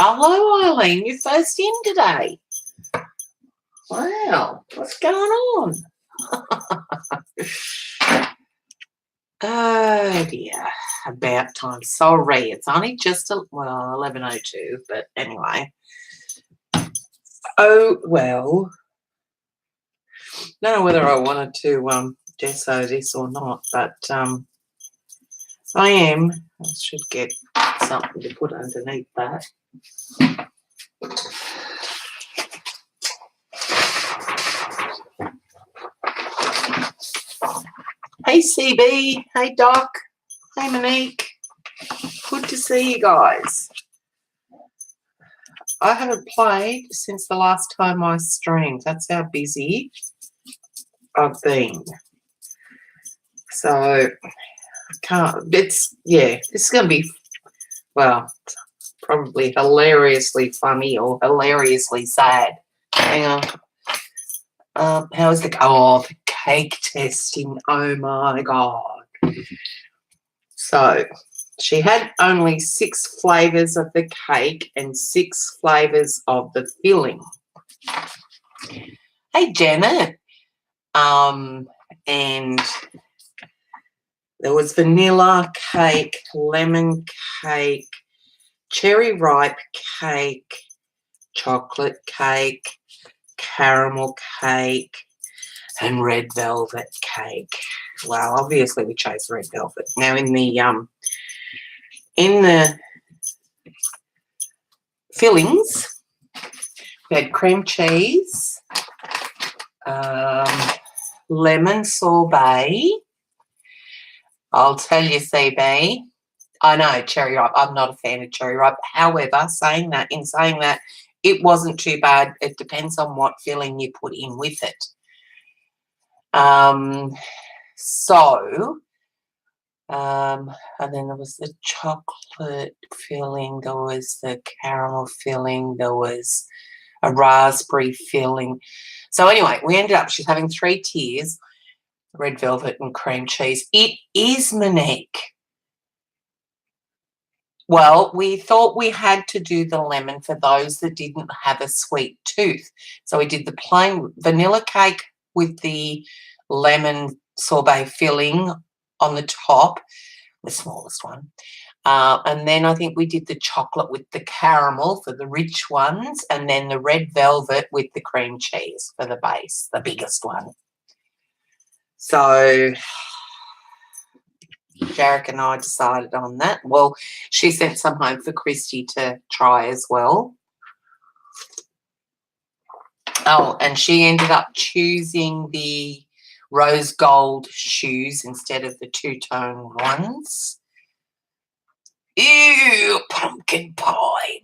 Hello, Eileen. You're first in today. Wow, what's going on? Oh dear, about time. Sorry, it's only just 11:02, but anyway. Oh well, don't know whether I wanted to gesso this or not, but I am. I should get something to put underneath that. Hey CB, hey Doc, hey Monique. Good to see you guys. I haven't played since the last time I streamed. That's how busy I've been. So I can't. This is going to be, well, probably hilariously funny or hilariously sad. Hang on. How is the cake testing? Oh my God. So she had only 6 flavours of the cake and 6 flavours of the filling. Hey, Janet. And there was vanilla cake, lemon cake, cherry ripe cake, chocolate cake, caramel cake, and red velvet cake. Well, obviously we chose red velvet. Now in the fillings, we had cream cheese, lemon sorbet. I'll tell you, CB, I know cherry ripe. I'm not a fan of cherry ripe. However, saying that, it wasn't too bad. It depends on what filling you put in with it. And then there was the chocolate filling, there was the caramel filling, there was a raspberry filling. So anyway, we ended up, she's having 3 tiers, red velvet and cream cheese. It is, Monique. Well, we thought we had to do the lemon for those that didn't have a sweet tooth. So we did the plain vanilla cake with the lemon sorbet filling on the top, the smallest one. And then I think we did the chocolate with the caramel for the rich ones, and then the red velvet with the cream cheese for the base, the biggest one. So Jarek and I decided on that. Well, she sent some home for Christy to try as well. Oh, and she ended up choosing the rose gold shoes instead of the two-tone ones. Ew, pumpkin pie.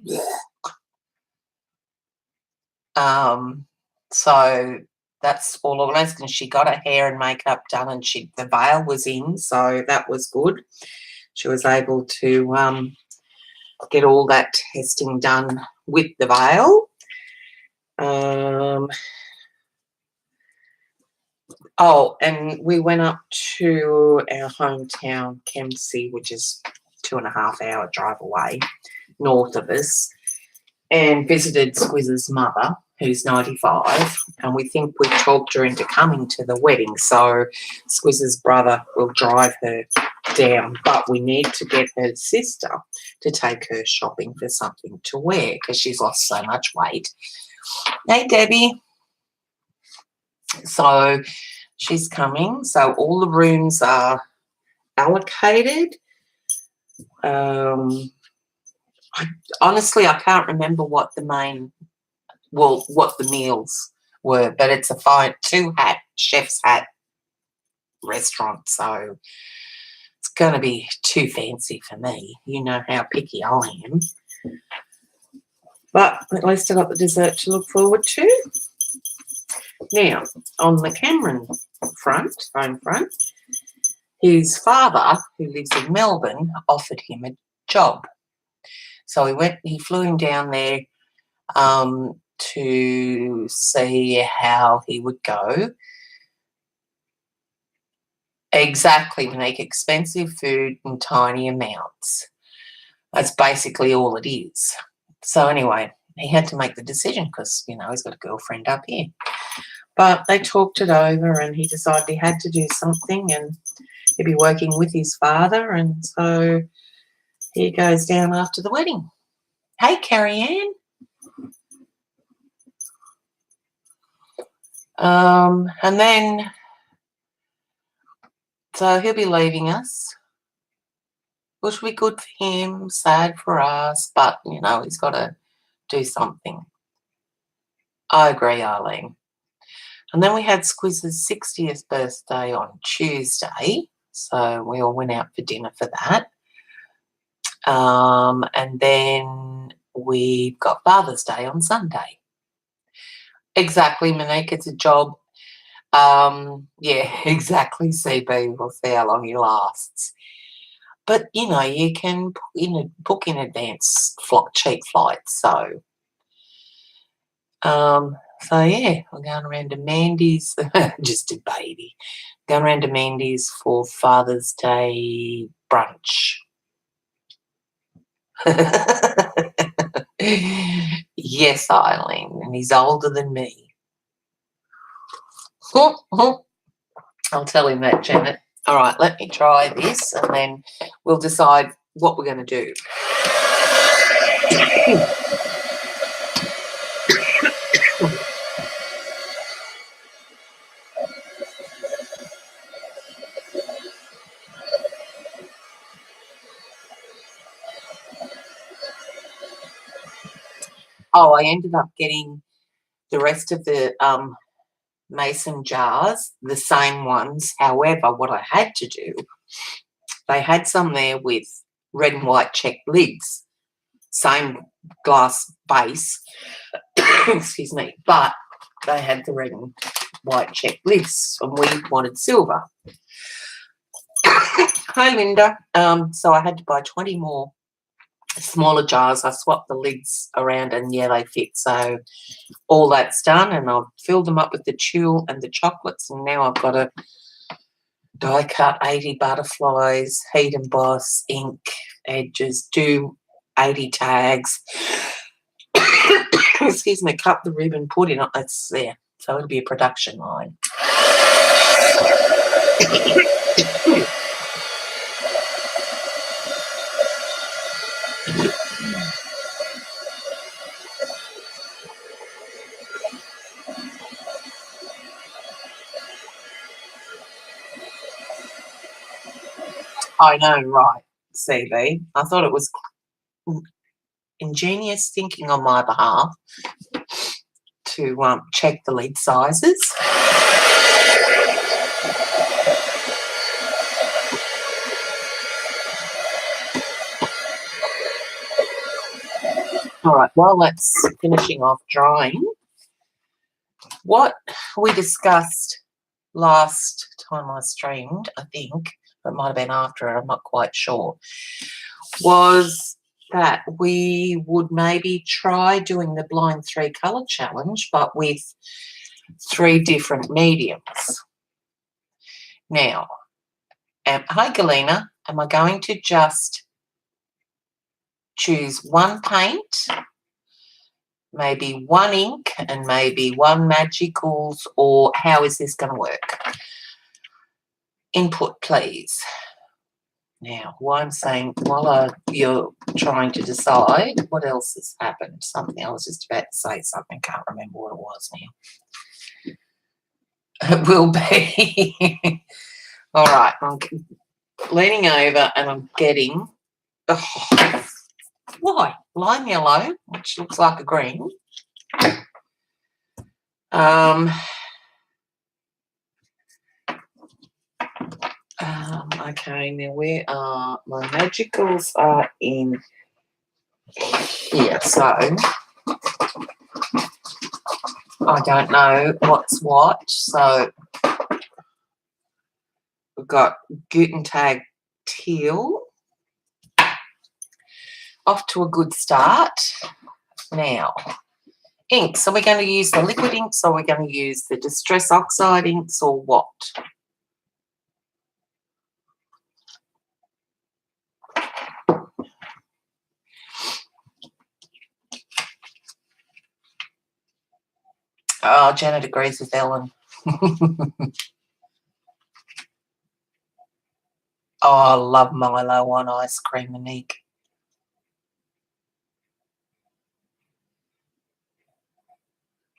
So that's all organised, and she got her hair and makeup done, and the veil was in, so that was good. She was able to get all that testing done with the veil. Oh, and we went up to our hometown, Kempsey, which is 2.5-hour drive away, north of us, and visited Squiz's mother, who's 95, and we think we've talked her into coming to the wedding, so Squiz's brother will drive her down, but we need to get her sister to take her shopping for something to wear because she's lost so much weight. Hey, Debbie. So she's coming, so all the rooms are allocated. Honestly, I can't remember what the meals were, but it's a fine 2-hat chef's hat restaurant, so it's going to be too fancy for me. You know how picky I am. But at least I got the dessert to look forward to. Now, on the Cameron home front, his father, who lives in Melbourne, offered him a job. So he flew him down there to see how he would go. Exactly, Monique, expensive food in tiny amounts. That's basically all it is. So anyway, he had to make the decision because, you know, he's got a girlfriend up here. But they talked it over and he decided he had to do something and he'd be working with his father. And so he goes down after the wedding. Hey, Carrie Ann. And then, so he'll be leaving us, which will be good for him, sad for us, but, you know, he's got to do something. I agree, Arlene. And then we had Squiz's 60th birthday on Tuesday, so we all went out for dinner for that. And then we've got Father's Day on Sunday. Exactly, Monique, it's a job. Yeah, exactly, CB. We'll see how long he lasts. But, you know, you can book in advance cheap flights, so... So yeah, we're going around to Mandy's, just a baby, going around to Mandy's for Father's Day brunch. Yes, Eileen, and he's older than me. I'll tell him that, Janet. All right, let me try this and then we'll decide what we're going to do. Oh, I ended up getting the rest of the mason jars, the same ones. However, what I had to do, they had some there with red and white checked lids, same glass base, excuse me, but they had the red and white checked lids, and we wanted silver. Hi, Linda. So I had to buy 20 more smaller jars. I swapped the lids around and yeah, they fit. So all that's done and I've filled them up with the tulle and the chocolates, and now I've got to die cut 80 butterflies, heat emboss, ink, edges, do 80 tags. Excuse me, cut the ribbon, put in it. That's there. So it'll be a production line. I know, right, CB. I thought it was ingenious thinking on my behalf to check the lid sizes. All right, while that's finishing off drying, what we discussed last time I streamed, I think, it might have been after it, I'm not quite sure, was that we would maybe try doing the blind 3 colour challenge, but with 3 different mediums. Now, hi Galena, am I going to just choose one paint, maybe one ink, and maybe one magicals, or how is this going to work? Input, please. Now, while I'm saying, while you're trying to decide, what else has happened? Something I was just about to say something, can't remember what it was now. It will be. All right, I'm leaning over and I'm getting, oh, why? Lime yellow, which looks like a green. Okay, now where are my magicals? Are in here, so I don't know what's what. So we've got Guten Tag Teal. Off to a good start. Now, inks. Are we going to use the liquid inks, or are we going to use the Distress Oxide inks, or what? Oh, Janet agrees with Ellen. Oh, I love Milo on ice cream, Monique.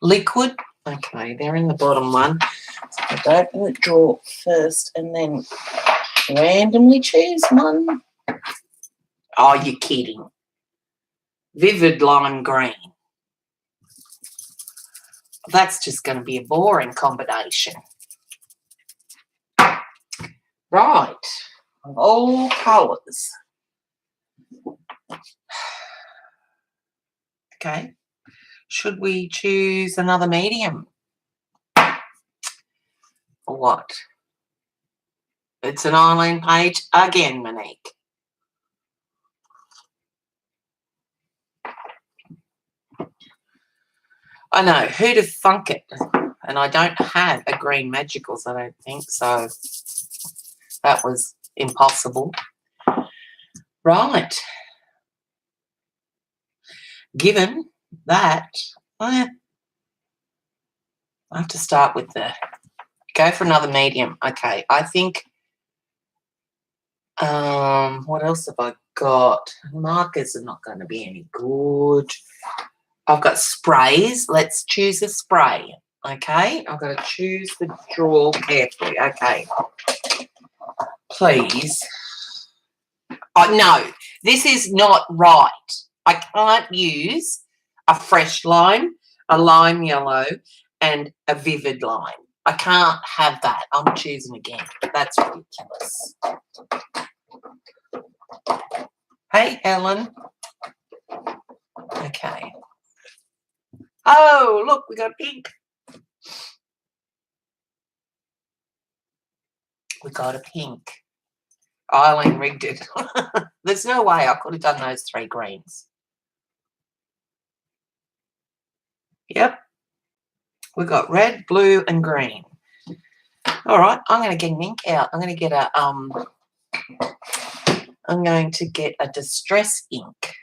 Liquid. Okay, they're in the bottom one. So I don't open the drawer first and then randomly choose one. Oh, you're kidding. Vivid lime green. That's just going to be a boring combination. Right. Of all colours. Okay. Should we choose another medium? Or what? It's an Eileen page again, Monique. I know, who'd have thunk it? And I don't have a green magicals, I don't think, so that was impossible. Right. Given that, I have to start with the, go for another medium. Okay, I think, what else have I got? Markers are not going to be any good. I've got sprays. Let's choose a spray. Okay, I've got to choose the drawer carefully. Okay, please. Oh, no, this is not right. I can't use a fresh lime, a lime yellow, and a vivid lime. I can't have that. I'm choosing again. That's ridiculous. Hey, Ellen. Okay. Oh, look, we got pink. We got a pink. Eileen rigged it. There's no way I could have done those 3 greens. Yep. We got red, blue, and green. All right, I'm going to get an ink out. I'm going to get a distress ink.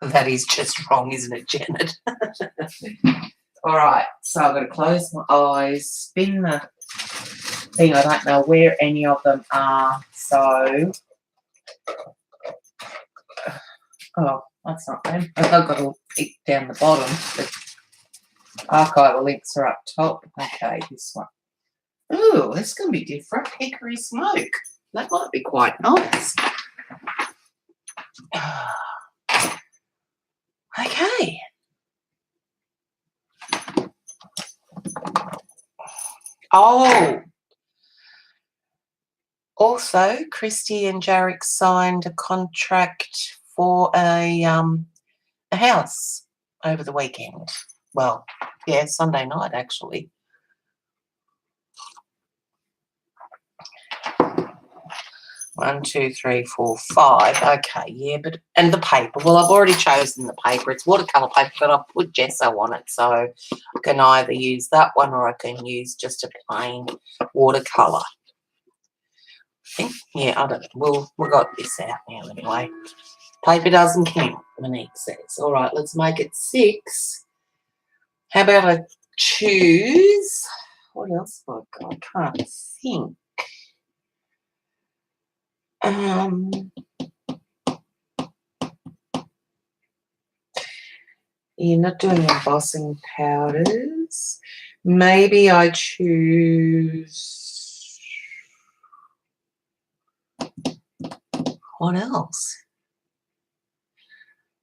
That is just wrong, isn't it, Janet? All right, so I'm going to close my eyes, spin the thing. I don't know where any of them are, so... Oh, that's not them. I've got a pick down the bottom. The archival links are up top. Okay, this one. Ooh, this is going to be different. Hickory smoke. That might be quite nice. Okay. Oh. Also, Christy and Jarek signed a contract for a house over the weekend. Well, yeah, Sunday night actually. One, two, three, four, five. Okay, yeah, but and the paper. Well, I've already chosen the paper. It's watercolor paper, but I've put gesso on it, so I can either use that one or I can use just a plain watercolor. I think, yeah, I don't know. We'll got this out now anyway. Paper doesn't count, Monique says. All right, let's make it 6. How about I choose? What else have I got? I can't think. You're not doing embossing powders. Maybe I choose. What else?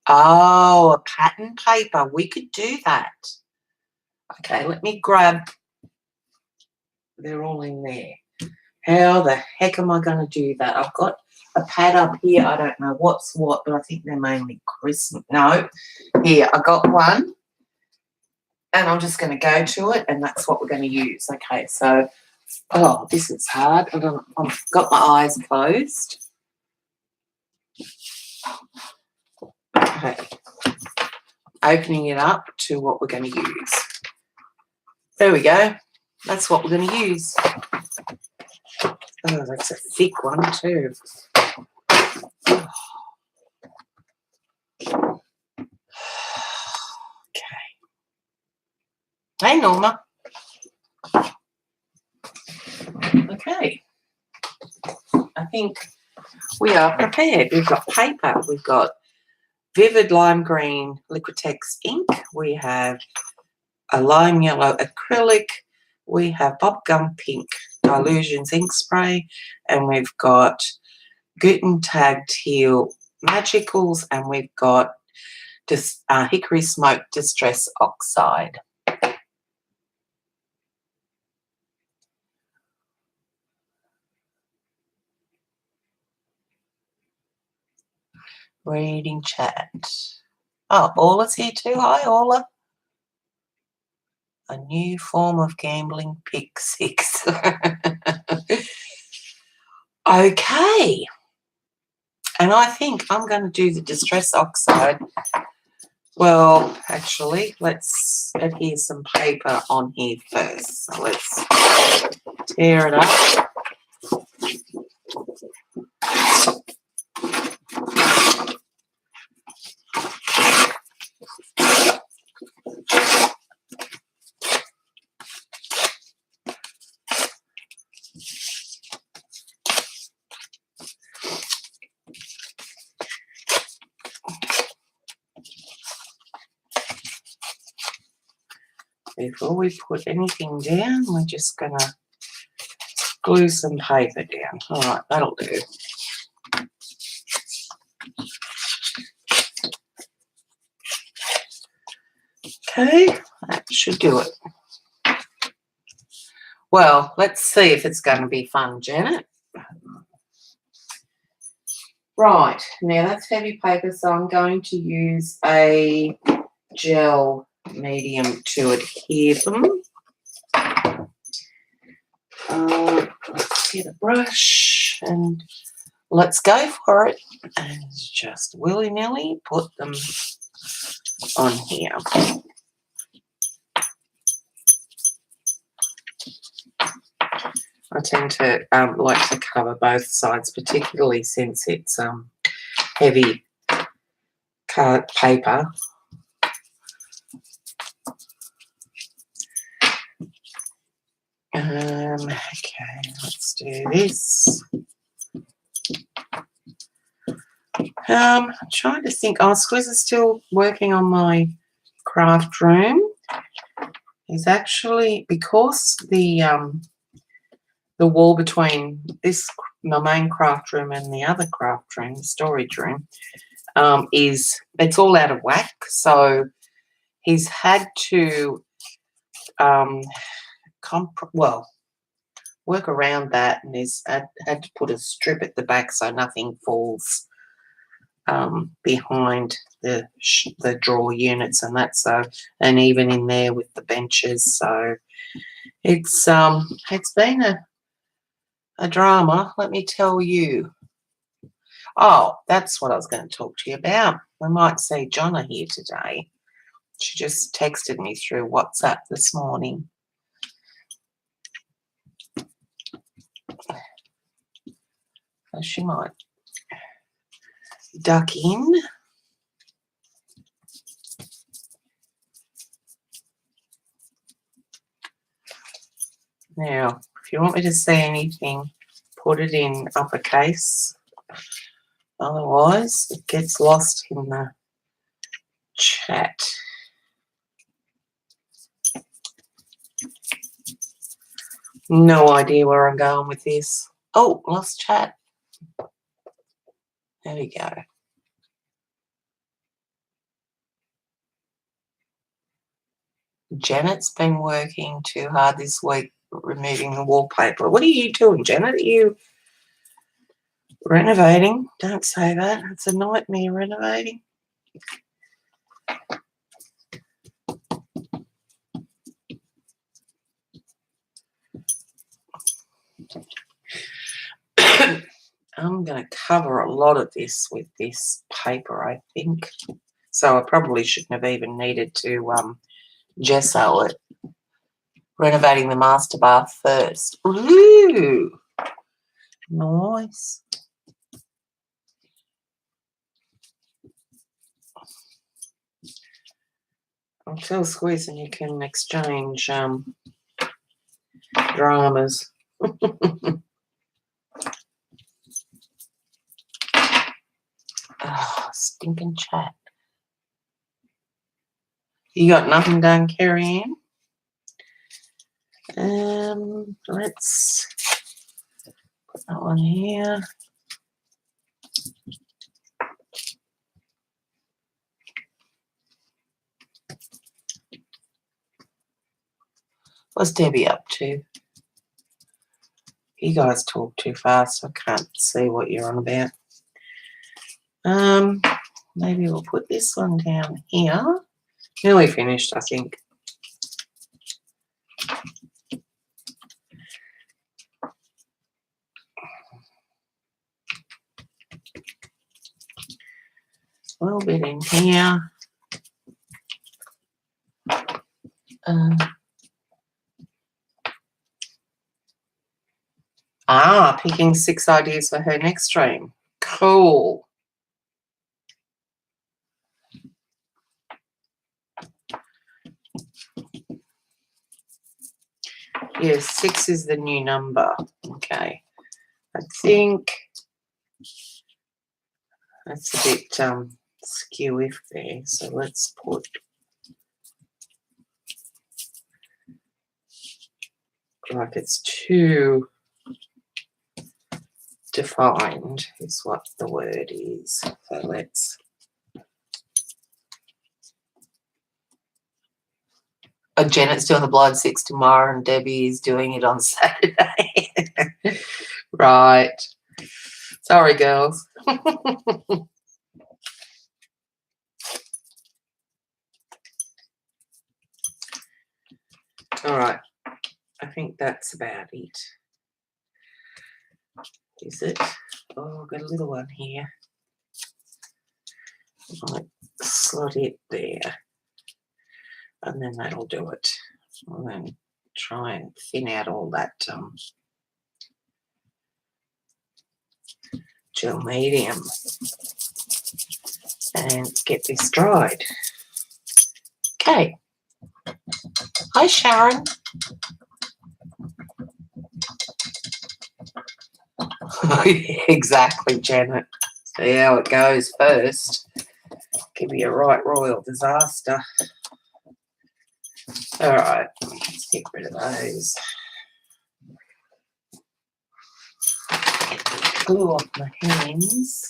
Oh, a pattern paper. We could do that. Okay, let me grab. They're all in there. How the heck am I going to do that? I've got a pad up here. I don't know what's what, but I think they're mainly Christmas. No, here, I got one. And I'm just going to go to it, and that's what we're going to use. Okay, so, oh, this is hard. I've got my eyes closed. Okay. Opening it up to what we're going to use. There we go. That's what we're going to use. Oh, that's a thick one too. Okay. Hey, Norma. Okay. I think we are prepared. We've got paper. We've got vivid lime green Liquitex ink. We have a lime yellow acrylic. We have bubblegum pink Dilutions ink spray. And we've got Guten Tag Teal Magicals. And we've got Hickory Smoke Distress Oxide. Reading chat. Oh, Orla's here too. Hi, Orla. A new form of gambling, pick 6. Okay. And I think I'm going to do the Distress Oxide. Well, actually, let's adhere some paper on here first. So let's tear it up. Before we put anything down, we're just going to glue some paper down. All right, that'll do. Okay, that should do it. Well, let's see if it's going to be fun, Janet. Right, now that's heavy paper, so I'm going to use a gel medium to adhere them. Let's get a brush and let's go for it. And just willy-nilly put them on here. I tend to like to cover both sides, particularly since it's heavy card paper. Okay, let's do this. I'm trying to think. Oh, Squiz is still working on my craft room. He's actually, because the wall between my main craft room and the other craft room, the storage room, it's all out of whack. So he's had to work around that, and he's had to put a strip at the back so nothing falls behind the drawer units and that. So, and even in there with the benches. So it's been a drama, let me tell you. Oh, that's what I was going to talk to you about. We might see Jonna here today. She just texted me through WhatsApp this morning. So she might duck in. Now, if you want me to say anything, put it in uppercase. Otherwise, it gets lost in the chat. No idea where I'm going with this. Oh, lost chat. There we go. Janet's been working too hard this week removing the wallpaper. What are you doing, Janet? Are you renovating? Don't say that. It's a nightmare renovating. I'm going to cover a lot of this with this paper, I think. So I probably shouldn't have even needed to gesso it. Renovating the master bath first. Ooh, nice. Until squeezing, you can exchange dramas. Oh, stinking chat. You got nothing done, Carrie Ann? Let's put that one here. What's Debbie up to? You guys talk too fast. I can't see what you're on about. Maybe we'll put this one down here. Nearly finished, I think. A little bit in here. Picking 6 ideas for her next stream. Cool. Yes, 6 is the new number. Okay. I think that's a bit skew-if there. So let's put like it's too defined is what the word is. So let's Janet's doing the blind 6 tomorrow and Debbie is doing it on Saturday. Right. Sorry, girls. All right. I think that's about it. Is it? Oh, I've got a little one here. I might slot it there. And then that'll do it. And then try and thin out all that gel medium and get this dried. Okay. Hi, Sharon. Exactly, Janet. See how it goes first. Give me a right royal disaster. All right, let's get rid of those. Get the glue off my hands.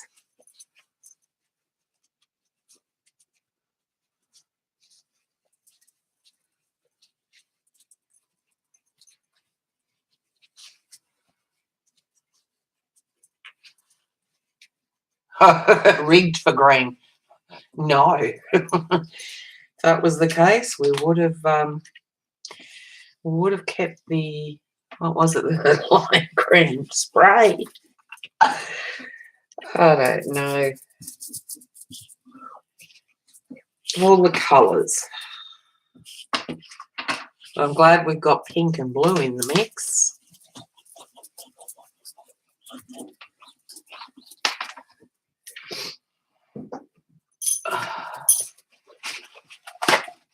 Rigged for green. No. If that was the case, we would have kept the, what was it, the lime green spray. I don't know. All the colours. I'm glad we've got pink and blue in the mix.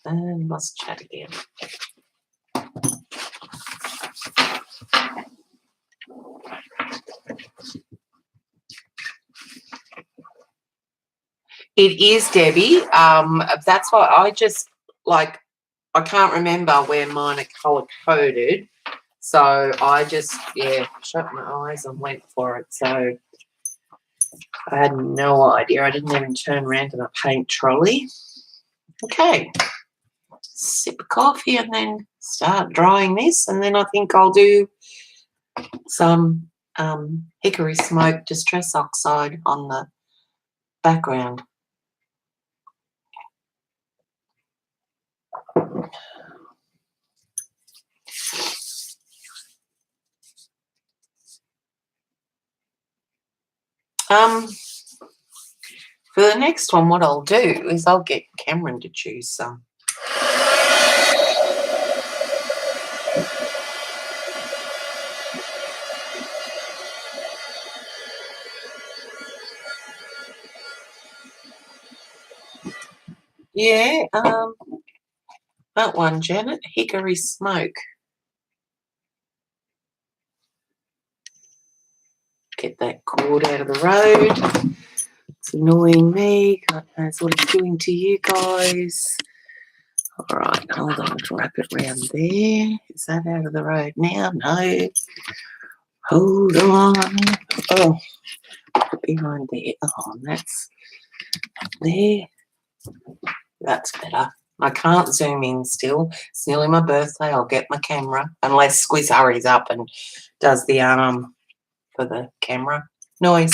And must chat again. It is, Debbie. That's why I just, like, I can't remember where mine are colour coded. So I just, yeah, shut my eyes and went for it. So I had no idea. I didn't even turn around in a paint trolley. Okay. Sip of coffee and then start drying this. And then I think I'll do some hickory smoke distress oxide on the background. For the next one, what I'll do is I'll get Cameron to choose some. Yeah, That one, Janet, hickory smoke. Get that cord out of the road. It's annoying me. God knows what it's doing to you guys. All right, hold on, wrap it around there. Is that out of the road now? No. Hold on. Oh, behind there. Oh, that's there. That's better. I can't zoom in still. It's nearly my birthday. I'll get my camera. Unless Squiz hurries up and does the arm for the camera. Noise.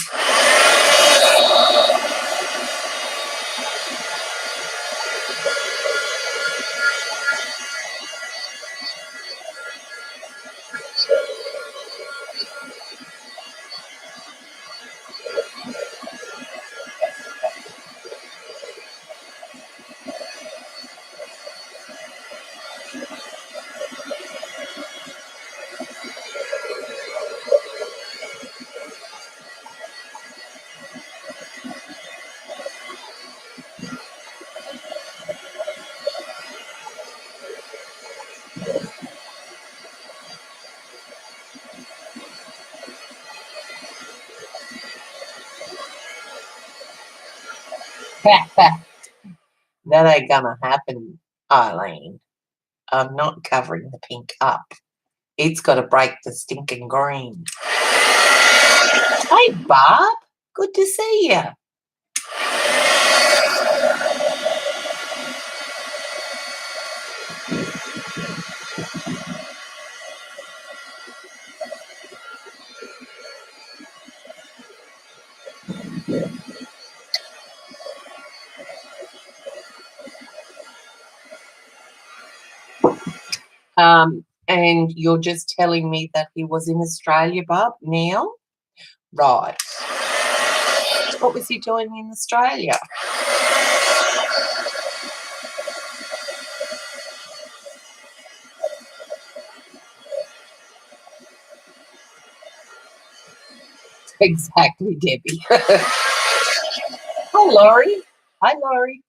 That ain't gonna happen, Eileen. I'm not covering the pink up. It's got to break the stinking green. Hey, Bob. Good to see you. And you're just telling me that he was in Australia, Bob, now? Right. What was he doing in Australia? Exactly, Debbie. Hi, Laurie. Hi, Laurie.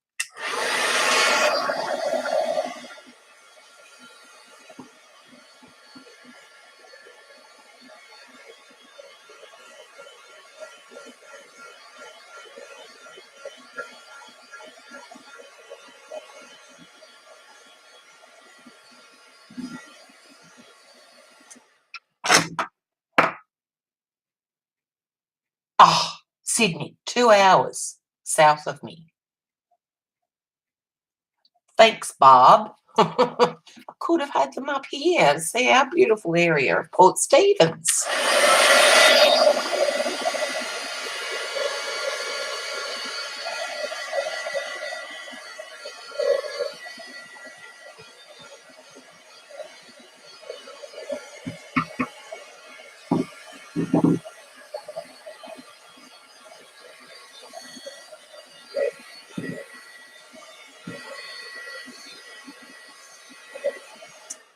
Oh, Sydney, 2 hours south of me. Thanks, Bob. I could have had them up here to see our beautiful area of Port Stephens.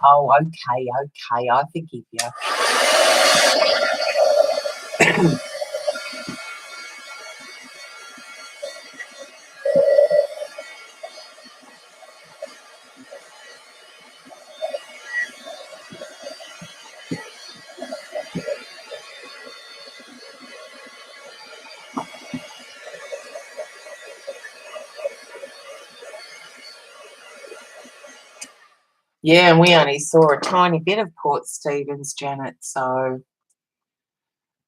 Oh, okay, I forgive you. Yeah, and we only saw a tiny bit of Port Stephens, Janet, so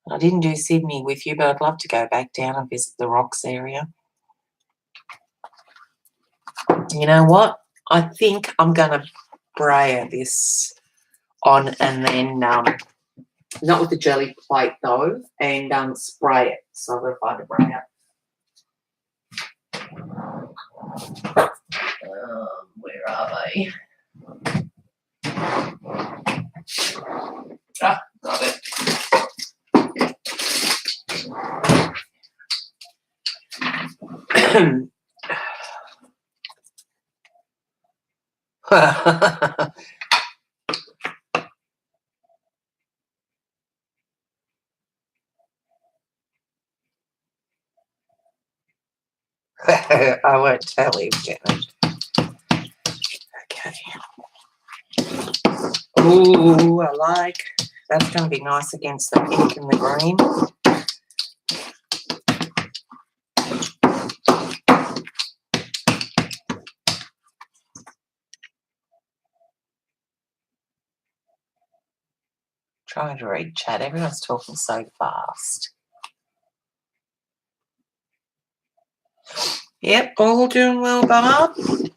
I didn't do Sydney with you, but I'd love to go back down and visit the Rocks area. You know what? I think I'm going to brayer this on and then, not with the jelly plate though, and spray it. So I'm going to find a brayer. Where are they? Ah, got it. I won't tell him, Janet. Okay. Ooh, I like. That's going to be nice against the pink and the green. Trying to read chat. Everyone's talking so fast. Yep, all doing well, Barb.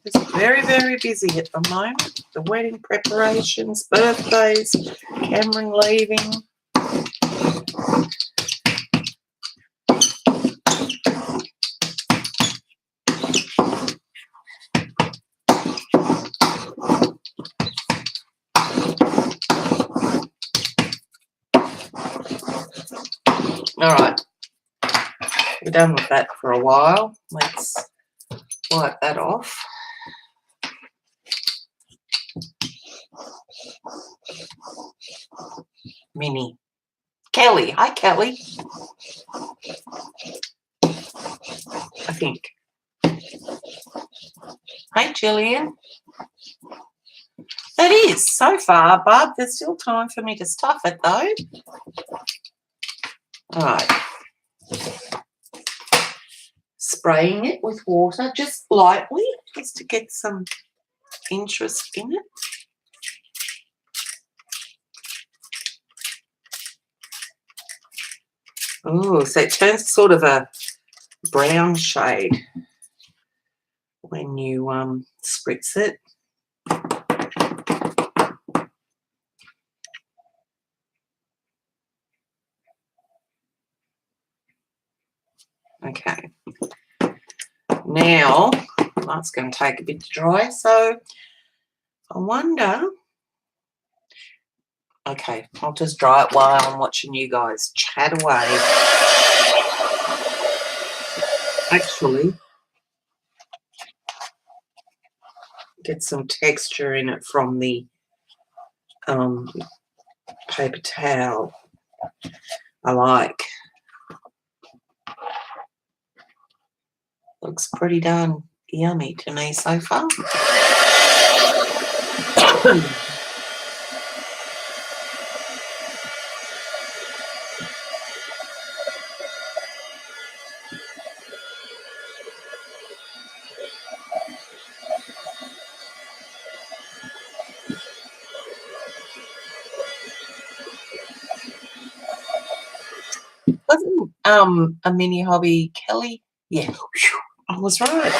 It's very, very busy at the moment. The wedding preparations, birthdays, Cameron leaving. All right, we're done with that for a while. Let's wipe that off. Minnie. Kelly. Hi, Kelly. I think. Hey, Gillian. It is so far, Bub. There's still time for me to stuff it, though. All right. Spraying it with water, just lightly, just to get some interest in it. Oh, so it turns sort of a brown shade when you spritz it. Okay. Now, that's going to take a bit to dry, so I wonder... Okay, I'll just dry it while I'm watching you guys chat away. Actually, get some texture in it from the paper towel. I like. Looks pretty darn yummy to me so far. Wasn't a mini hobby Kelly? Yeah, I was right.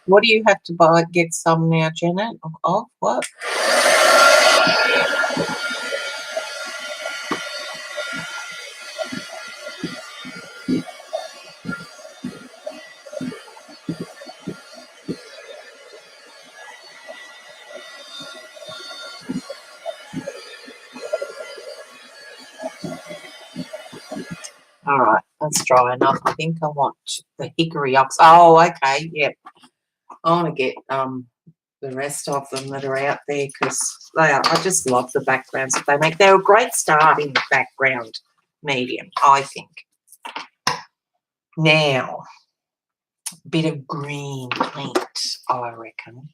What do you have to buy? Get some now, Janet? Oh, what? All right, that's dry enough. I think I want the hickory oxide. Oh, okay, yep. I want to get the rest of them that are out there because they are. I just love the backgrounds that they make. They're a great start in the background medium, I think. Now, a bit of green paint, I reckon.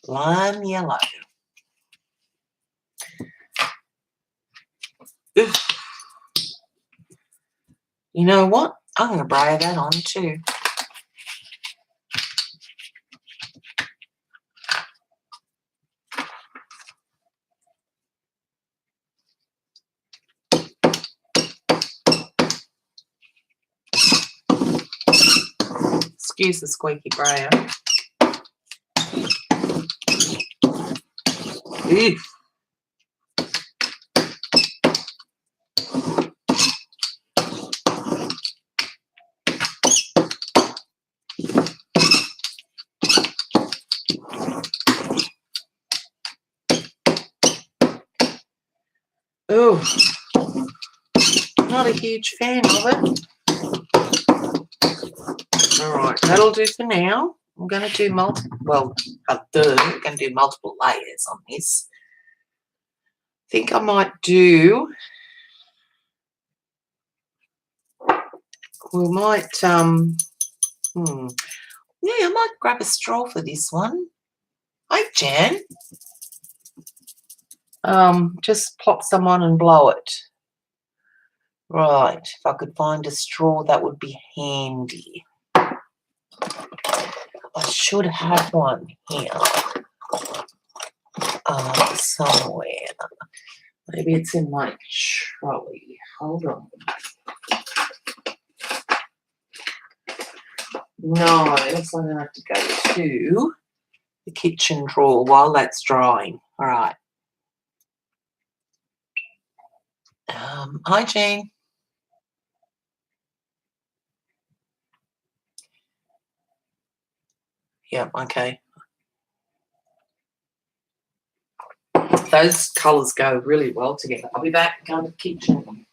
Lime yellow. Oof. You know what? I'm going to braid that on too. Excuse the squeaky brayer. Oof. Oh, not a huge fan of it. All right, that'll do for now. I'm going to do We're going to do multiple layers on this. I think I might do, we might, yeah, I might grab a straw for this one. Hi, Jan. Just pop some on and blow it. Right, if I could find a straw, that would be handy. I should have one here somewhere. Maybe it's in my trolley. Hold on. No, so I'm going to have to go to the kitchen drawer while that's drying. All right. Hi, Jane. Yeah, okay. Those colours go really well together. I'll be back, go to the kitchen.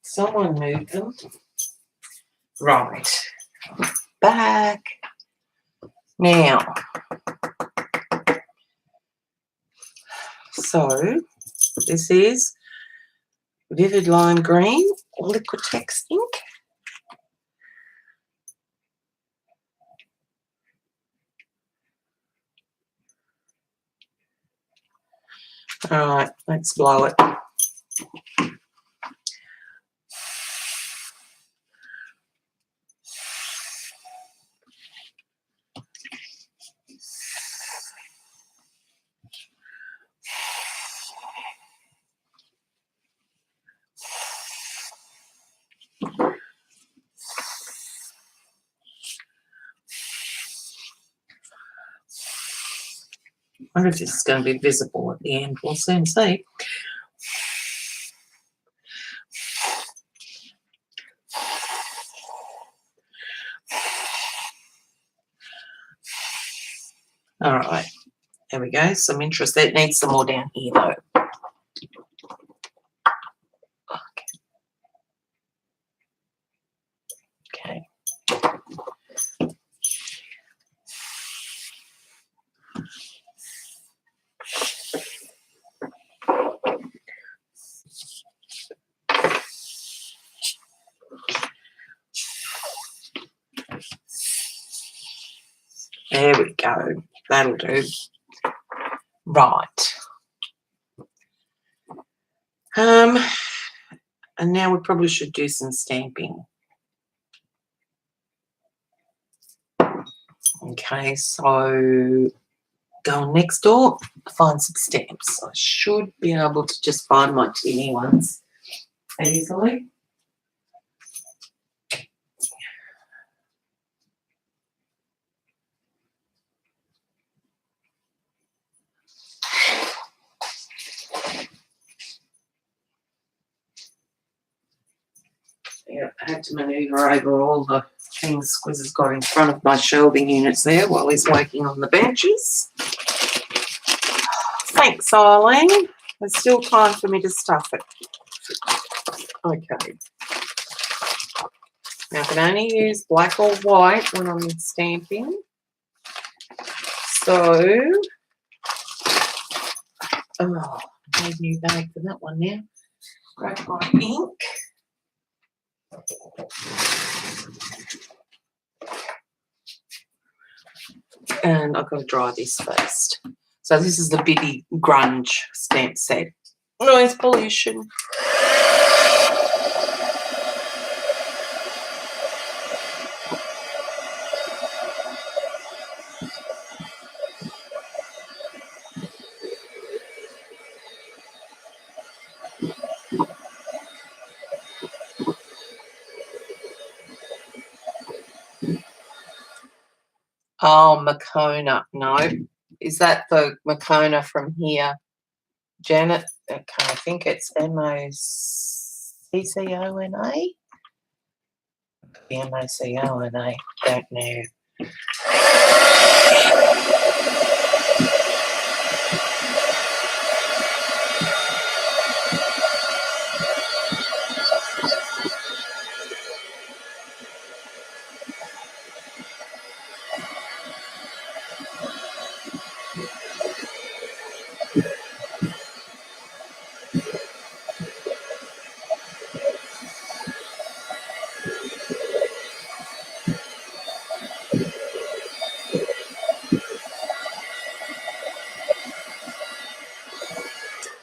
Someone moved them. Right. Back. Now. So, this is Vivid Lime Green, Liquitex ink. All right, let's blow it. I wonder if this is going to be visible at the end. We'll soon see. All right, there we go. Some interest. That needs some more down here, though. Okay. There we go. That'll do. Right. And now we probably should do some stamping. Okay, so go on next door, find some stamps. I should be able to just find my teeny ones easily. Yeah, I had to manoeuvre over all the things Squiz has got in front of my shelving units there while he's working on the benches. Thanks, Eileen. There's still time for me to stuff it. Okay. Now I can only use black or white when I'm stamping. So, oh, I need a new bag for that one now. Grab my ink. And I've got to dry this first. So this is the Biddy Grunge stamp set. Noise pollution. Oh, Makona. No. Is that the Makona from here? Janet? Okay, I think it's Moccona. The Mocona. Don't know.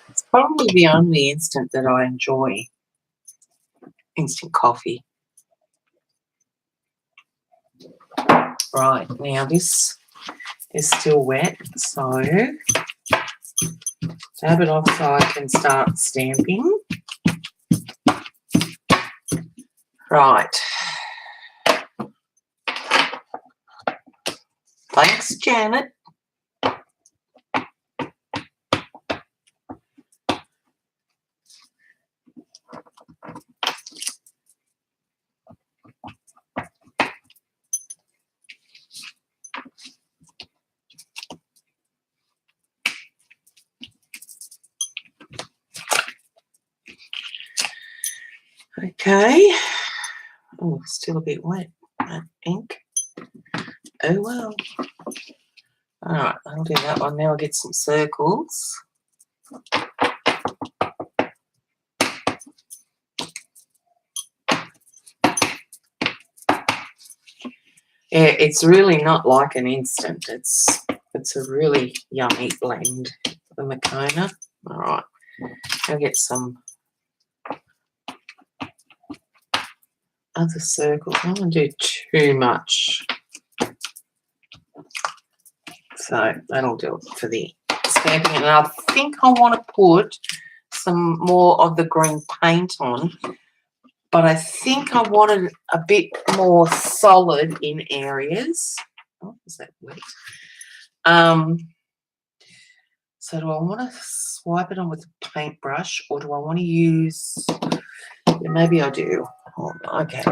It's probably the only instant that I enjoy. Instant coffee. Right, now this is still wet, so dab it off so I can start stamping. Right. Thanks, Janet. Okay. Oh, still a bit wet, that ink. Oh, well. All right, I'll do that one. Now I'll get some circles. Yeah, it's really not like an instant. It's a really yummy blend, the Moccona. All right, I'll get some other circles. I don't want to do too much. So that'll do it for the stamping. And I think I want to put some more of the green paint on, but I think I want it a bit more solid in areas. Oh, is that wet? So do I want to swipe it on with a paintbrush, or do I want to use, yeah, maybe I do. Oh, okay.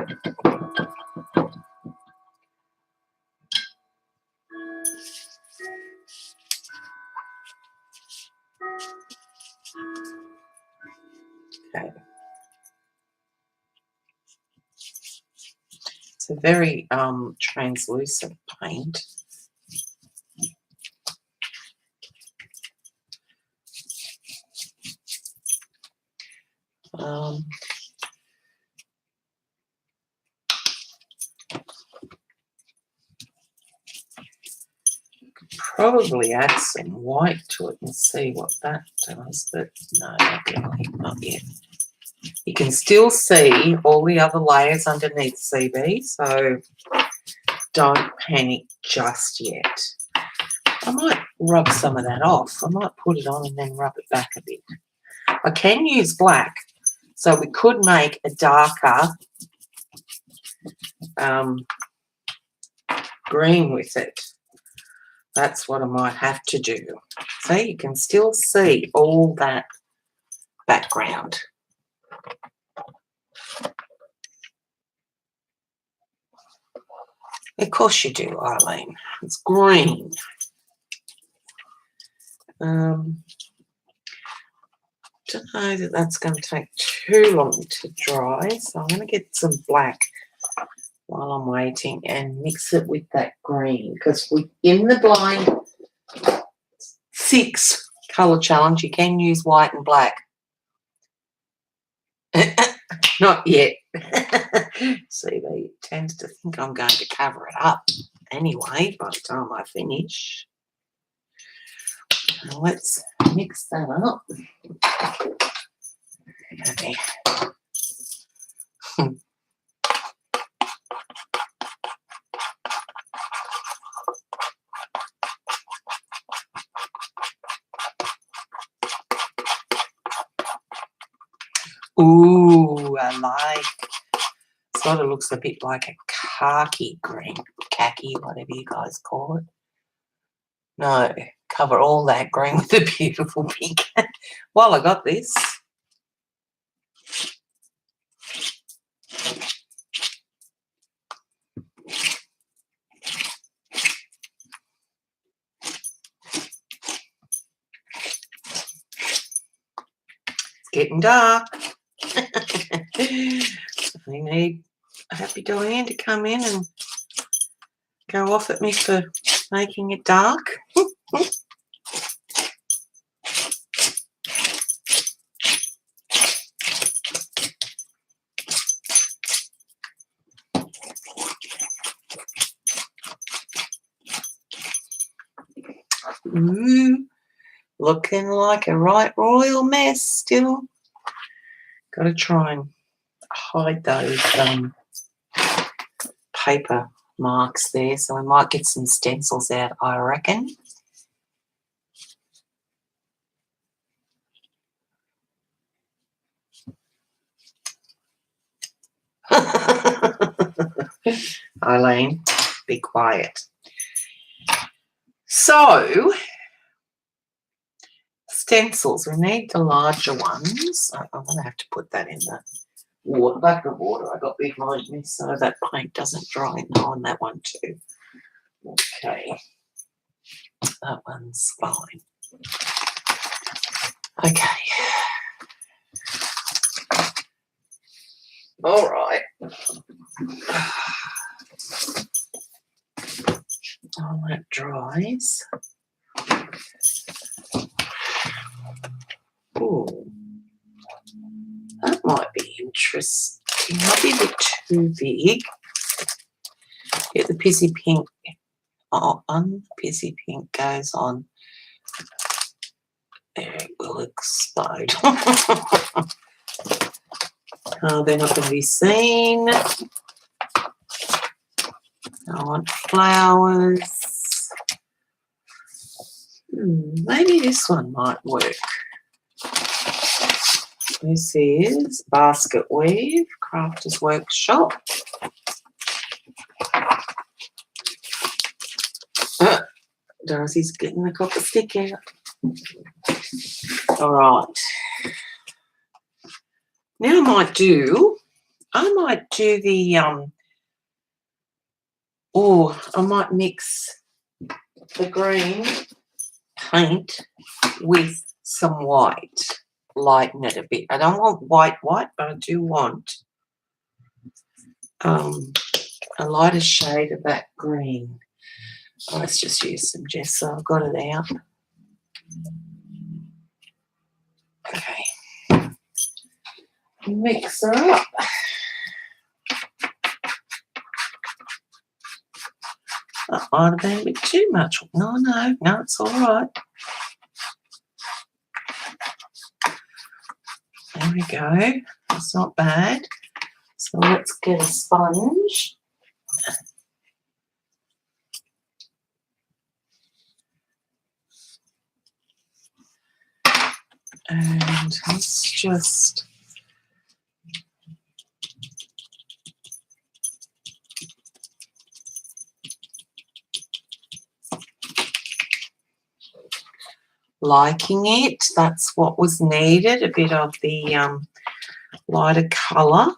Okay. It's a very translucent paint. Probably add some white to it and see what that does, but no, not yet. You can still see all the other layers underneath, CB, so don't panic just yet. I might rub some of that off. I might put it on and then rub it back a bit. I can use black, so we could make a darker green with it. That's what I might have to do. See, you can still see all that background. Of course you do, Eileen. It's green. Don't know that that's going to take too long to dry, so I'm going to get some black while I'm waiting and mix it with that green, because in the blind 6 colour challenge you can use white and black. Not yet. CV tends to think I'm going to cover it up anyway by the time I finish. Now let's mix that up. Okay. Ooh, I like. Sort of looks a bit like a khaki green, khaki, whatever you guys call it. No, cover all that green with a beautiful pink. While I got this. It's getting dark. We need a happy Diane to come in and go off at me for making it dark. Ooh, looking like a right royal mess still. Got to try and hide those paper marks there, so I might get some stencils out, I reckon. Eileen, be quiet. So, stencils, we need the larger ones. I'm going to have to put that in the water, bucket of water I got behind me so that paint doesn't dry. No, on that one too. Okay, that one's fine. Okay. All right. While that dries. Ooh, that might be interesting. Might be a bit too big. Get the pissy pink. Oh, pissy pink goes on. There it will explode. Oh, they're not going to be seen. I want flowers. Maybe this one might work. This is Basket Weave, Crafters Workshop. Dorothy's getting the copper stick out. All right. Now I might do the I might mix the green paint with some white, lighten it a bit. I don't want white, but I do want a lighter shade of that green. Let's just use some gesso. I've got it out. Okay. Mix her up. That might have been a bit too much. No, it's all right. There we go. That's not bad. So let's get a sponge. And let's just liking it. That's what was needed, a bit of the lighter colour.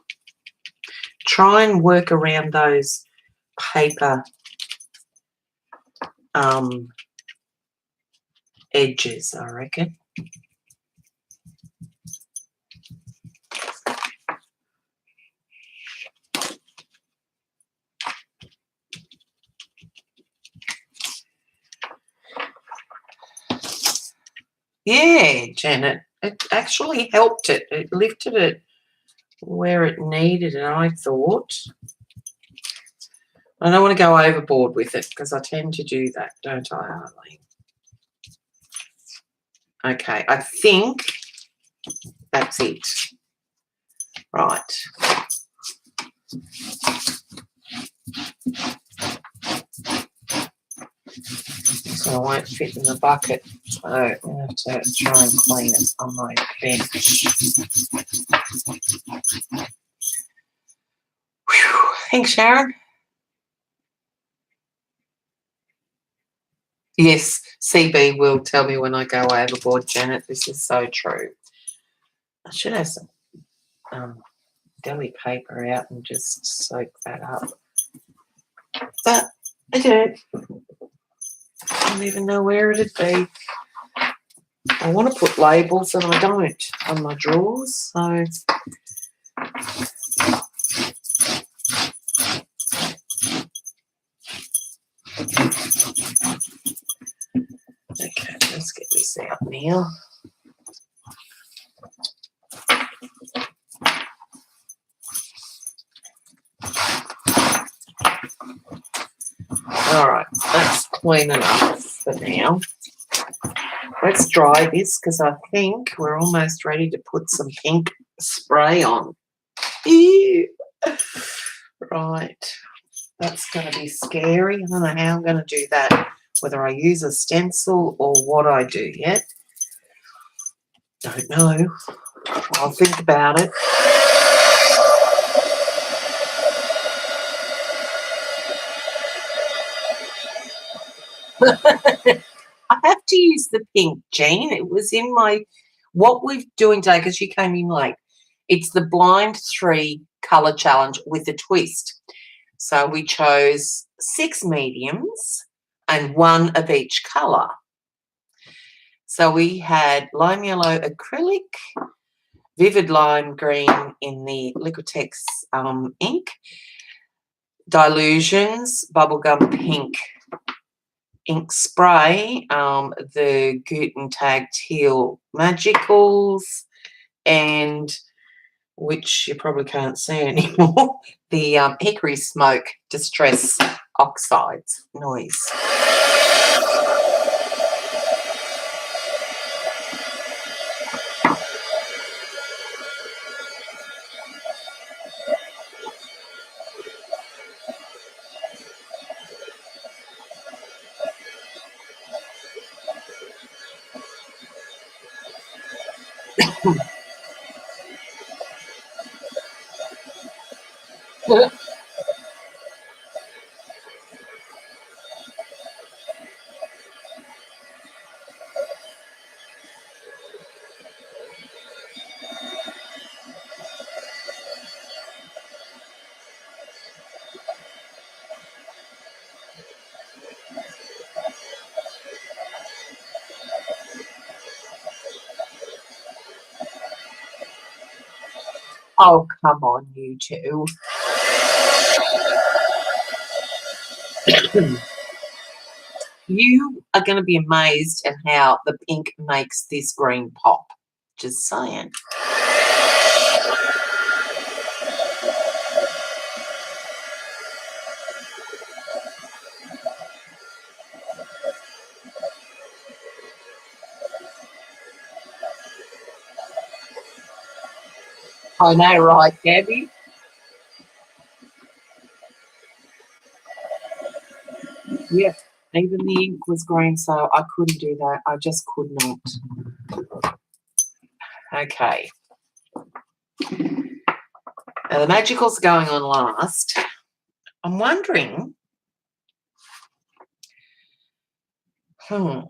Try and work around those paper edges, I reckon. Yeah, Janet. It actually helped it. It lifted it where it needed it, I thought. I don't want to go overboard with it because I tend to do that, don't I, Arlene? Okay, I think that's it. Right. So I won't fit in the bucket. So I have to try and clean it on my bench. Whew. Thanks, Sharon. Yes, CB will tell me when I go overboard, Janet. This is so true. I should have some deli paper out and just soak that up. But I don't even know where it'd be. I want to put labels and I don't on my drawers, so okay, let's get this out now. All right, that's clean enough for now. Let's dry this because I think we're almost ready to put some pink spray on. Ew. Right, that's going to be scary. I don't know how I'm going to do that, whether I use a stencil or what I do yet. Don't know. I'll think about it. I have to use the pink, Jean. It was in my, what we're doing today, because you came in late, it's the blind 3 colour challenge with a twist. So we chose 6 mediums and 1 of each colour. So we had lime yellow acrylic, vivid lime green in the Liquitex ink, Dilutions, bubblegum pink ink spray, the Guten Tag Teal Magicals, and which you probably can't see anymore, the Hickory Smoke Distress Oxides noise. Oh, come on, you two. You are going to be amazed at how the pink makes this green pop. Just saying. I know, right, Gabby? Yep. Even the ink was green, so I couldn't do that. I just could not. Okay. Now the magicals are going on last. I'm wondering. I'm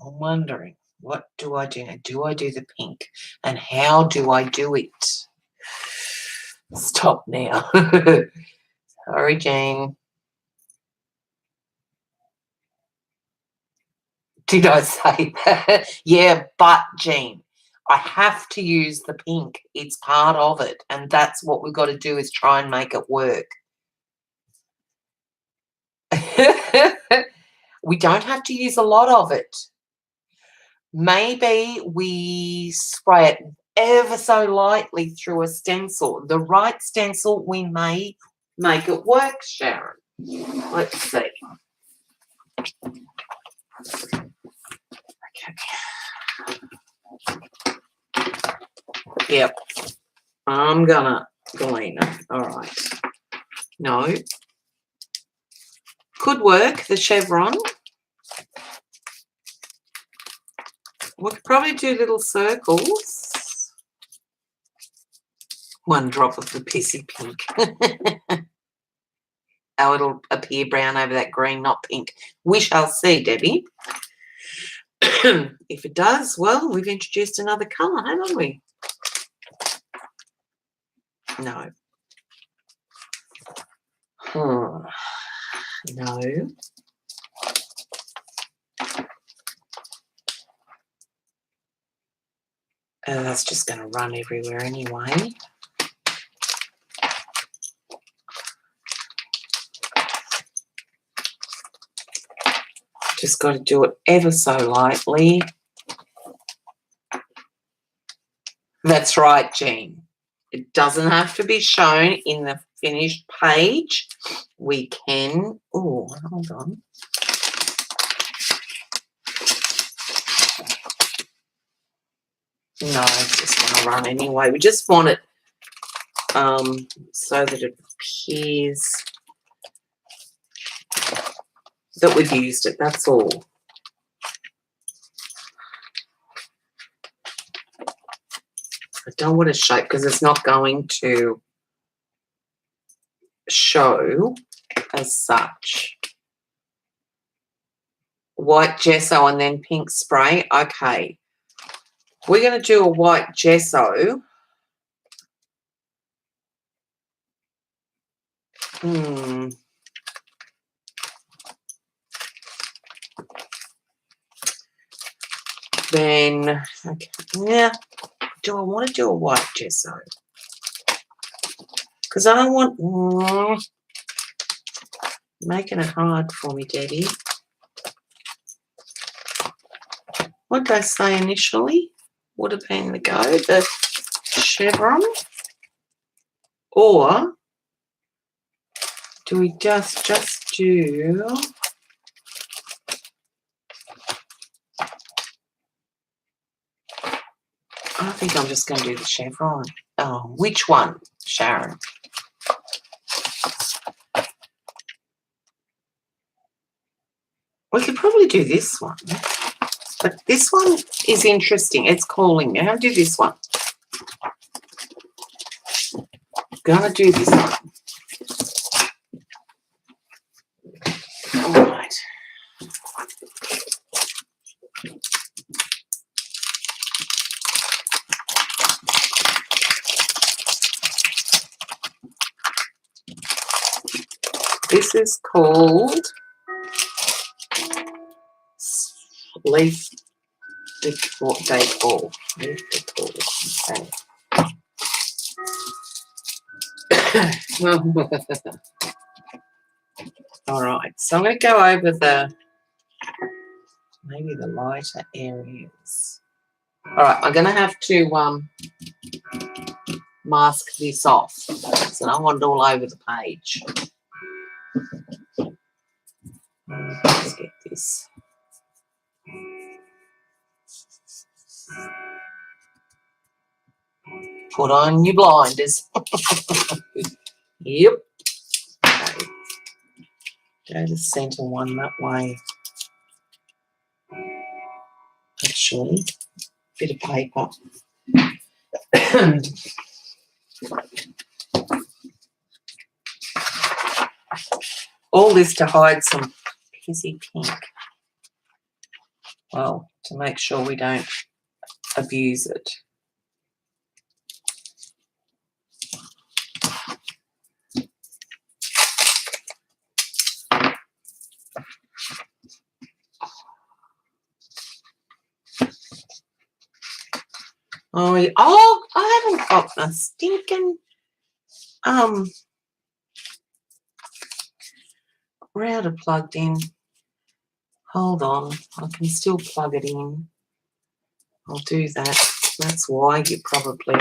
wondering, what do I do now? Do I do the pink? And how do I do it? Stop now. Sorry, Jane. Did I say that? Yeah, but Jean, I have to use the pink. It's part of it. And that's what we've got to do, is try and make it work. We don't have to use a lot of it. maybe we spray it ever so lightly through a stencil. The right stencil, we may make it work, Sharon. Let's see. Okay. Yep. I'm gonna glean it. All right. No. Could work, the chevron. We could probably do little circles. One drop of the pissy pink. Oh, it'll appear brown over that green, not pink. We shall see, Debbie. If it does, well, we've introduced another colour, haven't we? No. No. That's just going to run everywhere anyway. Just got to do it ever so lightly. That's right, Jean. It doesn't have to be shown in the finished page. We can... Oh, hold on. No, it's just going to run anyway. We just want it so that it appears that we've used it. That's all. I don't want to shape because it's not going to show as such. White gesso and then pink spray. Okay. We're going to do a white gesso. Then, okay, yeah. Do I want to do a white gesso? Because I don't want... making it hard for me, Debbie. What did I say initially? Would have been the go, the chevron. Or do we just do... I think I'm just going to do the chevron. Oh, which one, Sharon? We could probably do this one. But this one is interesting. It's calling me. I'm going to do this one. I'm going to do this one. All right. This is called leaf decor. Leaf decor. Okay. All right. So I'm going to go over the maybe the lighter areas. All right. I'm going to have to mask this off. So I don't want it all over the page. Let's get this. Put on your blinders. Yep. Okay. Go to the centre one that way. Actually, bit of paper. All this to hide some pissy pink. Well, to make sure we don't abuse it. Oh, I haven't got my stinking router plugged in. Hold on, I can still plug it in. I'll do that. That's why you're probably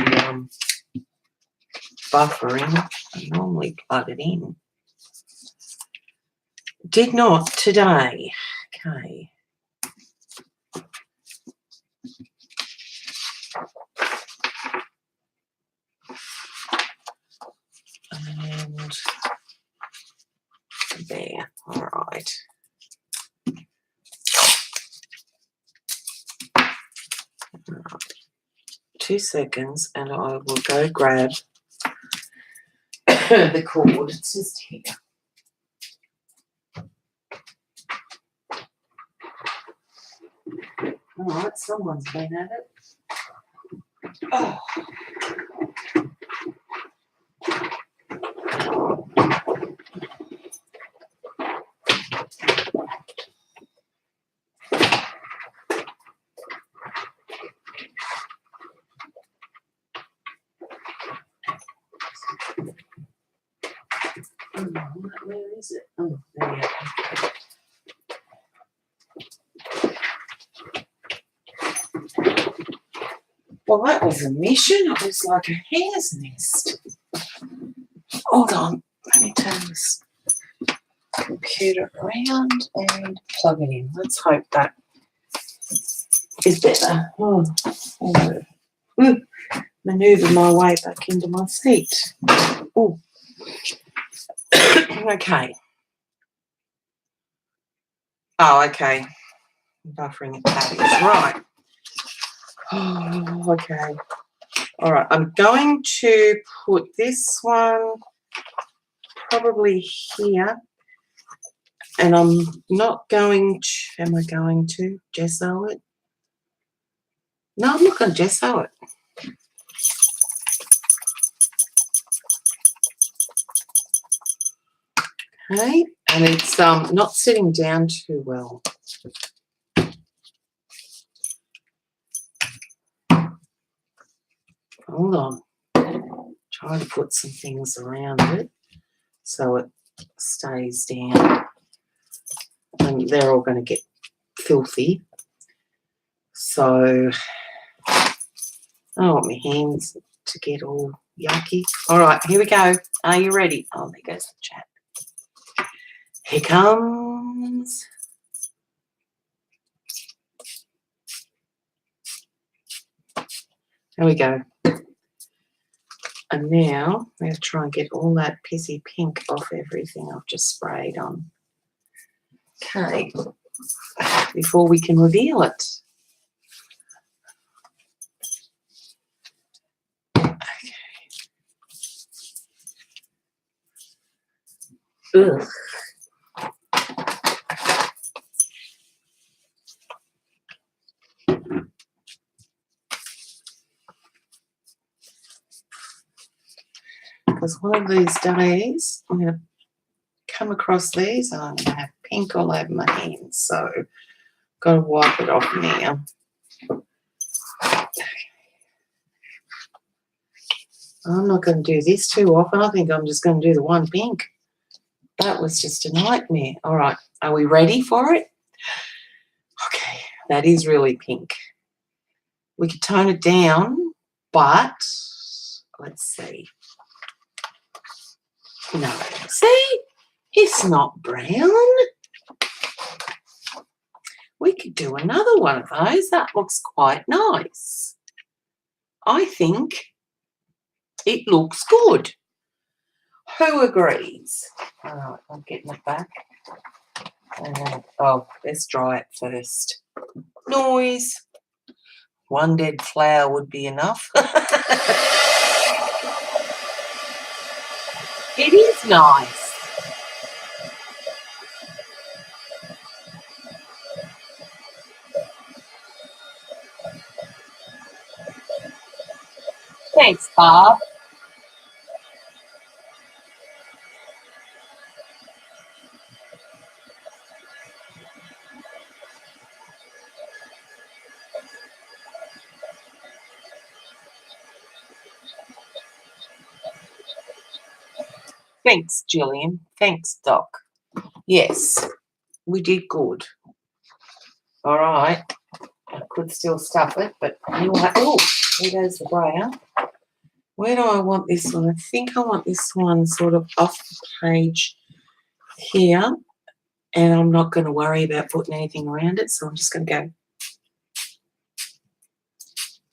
buffering. I normally plug it in. Did not today. Okay. And there. All right. 2 seconds, and I will go grab the cord. It's just here. All right, someone's been at it. Oh. Where is it? Oh, there we go. Well, that was a mission. It was like a hare's nest. Hold on. Let me turn this computer around and plug it in. Let's hope that is better. Oh, maneuver my way back into my seat. Oh. Okay. Oh, okay. Buffering it, that is right. Oh, okay. All right. I'm going to put this one probably here. And I'm not going to, am I going to gesso it? No, I'm not going to gesso it. Okay, and it's not sitting down too well. Hold on. Try to put some things around it so it stays down. And they're all going to get filthy. So I don't want my hands to get all yucky. All right, here we go. Are you ready? Oh, there goes the chat. Here comes. There we go. And now I'm going to try and get all that pissy pink off everything I've just sprayed on. Okay, before we can reveal it. Okay. Ugh. Because one of these days I'm going to come across these and I'm going to have pink all over my hands. So I've got to wipe it off now. I'm not going to do this too often. I think I'm just going to do the one pink. That was just a nightmare. All right, are we ready for it? Okay, that is really pink. We could tone it down, but let's see. No, see, it's not brown. We could do another one of those. That looks quite nice. I think it looks good. Who agrees? All right, I'm getting it back. Oh, let's dry it first. Noise. One dead flower would be enough. It is nice. Thanks, Bob. Thanks, Gillian. Thanks, Doc. Yes, we did good. All right. I could still stuff it, but anyway. Oh, there goes the brown. Where do I want this one? I think I want this one sort of off the page here. And I'm not going to worry about putting anything around it, so I'm just going to go.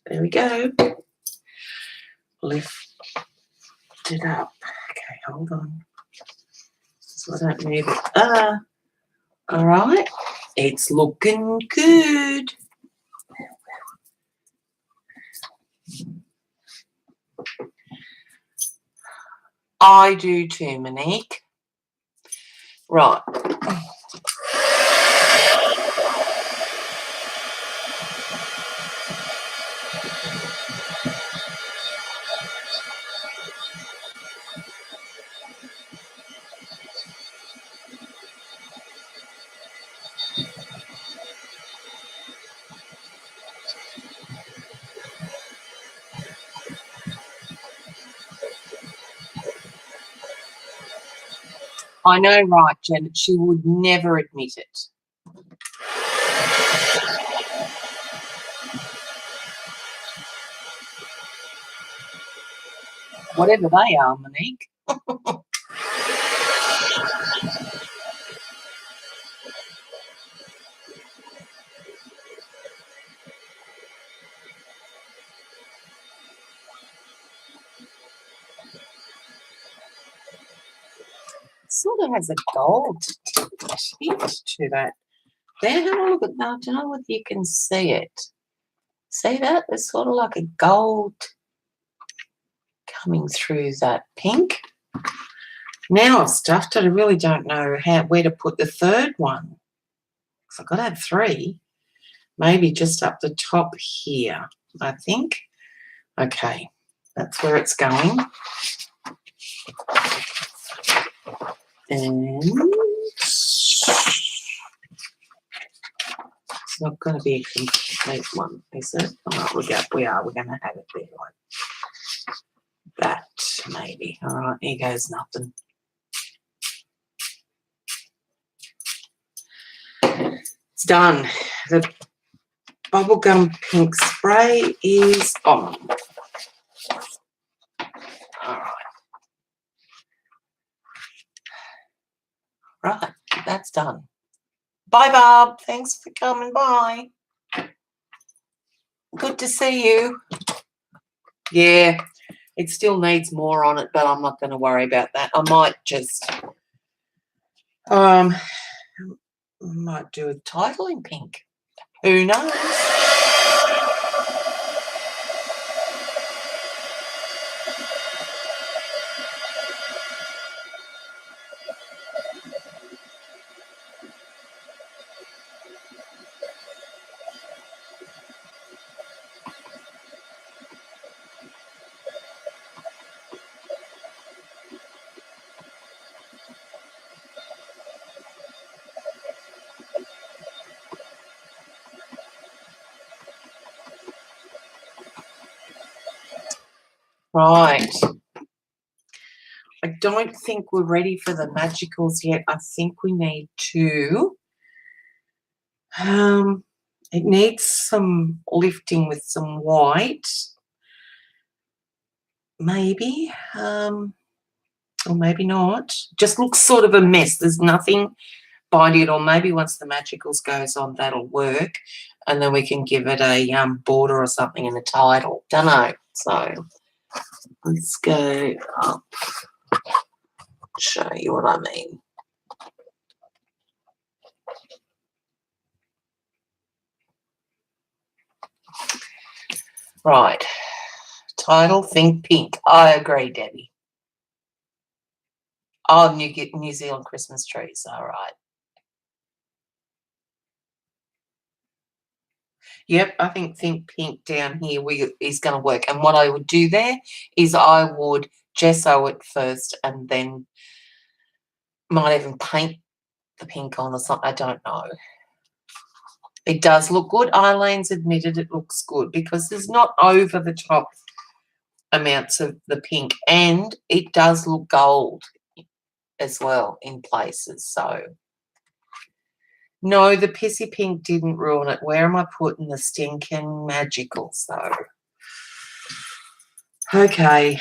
There we go. Lift it up. Okay, hold on. So I don't need it. All right. It's looking good. I do too, Monique. Right. I know, right, Janet? She would never admit it. Whatever they are, Monique. Sort of has a gold tint to that. There, have a look at that. I don't know whether you can see it. See that? It's sort of like a gold coming through that pink. Now I've stuffed it. I really don't know where to put the third one. So I've got to have 3. Maybe just up the top here, I think. Okay, that's where it's going. And it's not going to be a complete one, is it? Oh, we're going to have it there like that, maybe. All right, here goes nothing. It's done. The bubblegum pink spray is on. All right. Right, that's done. Bye, Bob. Thanks for coming by. Good to see you. Yeah, it still needs more on it, but I'm not going to worry about that. I might just might do a title in pink. Who knows? Right. I don't think we're ready for the magicals yet. I think we need to it needs some lifting with some white, maybe, or maybe not. Just looks sort of a mess. There's nothing binding it, or maybe once the magicals goes on, that'll work, and then we can give it a border or something in the title. Don't know. So let's go up, show you what I mean. Right. Title, think pink. I agree, Debbie. Oh, New Zealand Christmas trees. All right. Yep, I think pink down here is going to work. And what I would do there is I would gesso it first and then might even paint the pink on or something. I don't know. It does look good. Eileen's admitted it looks good because there's not over the top amounts of the pink, and it does look gold as well in places. So No, the pissy pink didn't ruin it. Where am I putting the stinking magicals, though? Okay.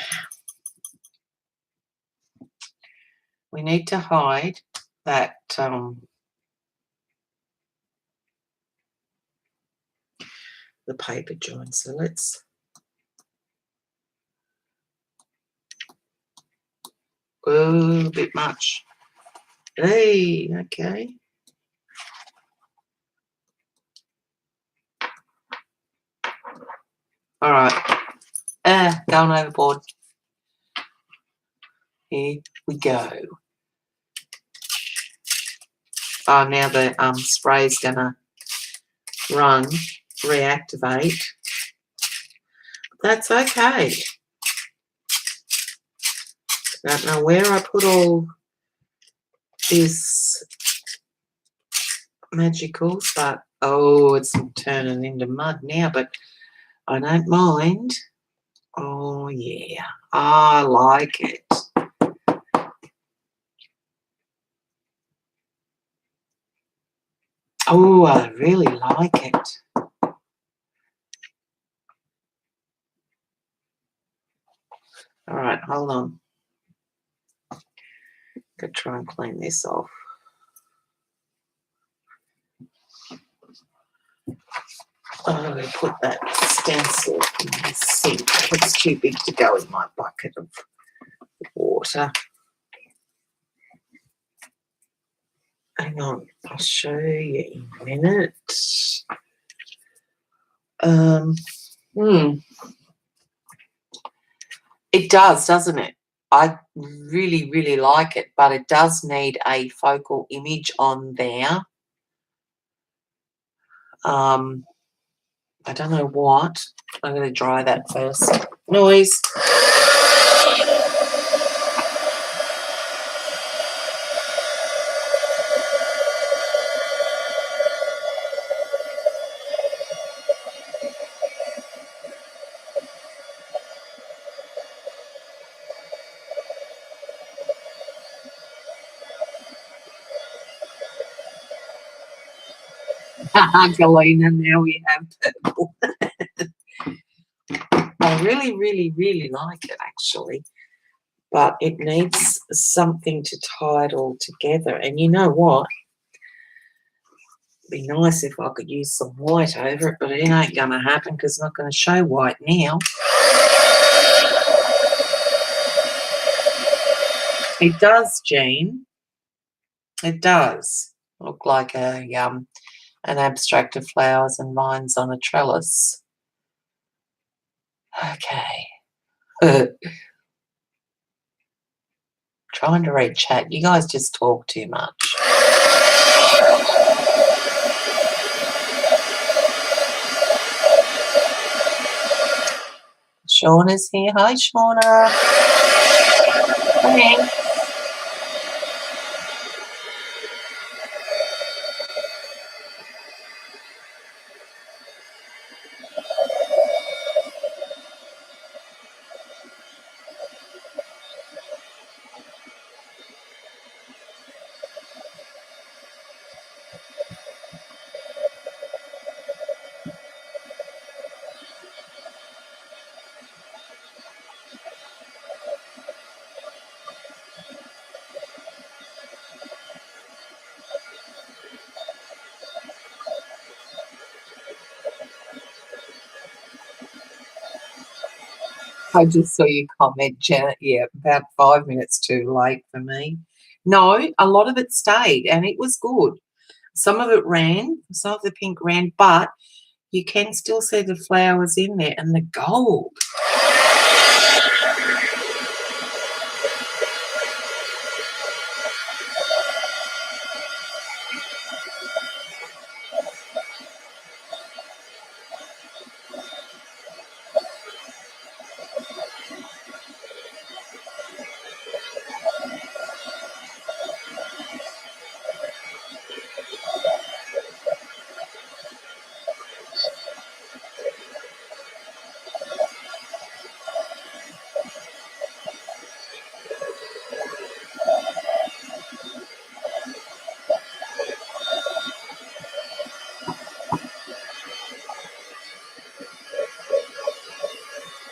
We need to hide that the paper joint. So let's a bit much. Hey, okay. All right. Going overboard. Here we go. Oh, now the spray's gonna reactivate. That's okay. I don't know where I put all this magicals, but oh, it's turning into mud now, but I don't mind. Oh yeah, I like it. Oh, I really like it. All right, hold on. Gotta try and clean this off. I'm going to put that stencil in the sink. It's too big to go in my bucket of water. Hang on, I'll show you in a minute. It does, doesn't it? I really, really like it, but it does need a focal image on there. I don't know what. I'm going to dry that first. Noise. Galena, now we have purple. I really, really, really like it, actually. But it needs something to tie it all together. And you know what? It'd be nice if I could use some white over it, but it ain't going to happen because it's not going to show white now. It does, Jean. It does look like an abstract of flowers and vines on a trellis. Okay. Trying to read chat. You guys just talk too much. Shauna's here. Hi, Shauna. Hey. I just saw your comment, Janet. Yeah, about 5 minutes too late for me. No, a lot of it stayed and it was good. Some of it ran, some of the pink ran, but you can still see the flowers in there and the gold.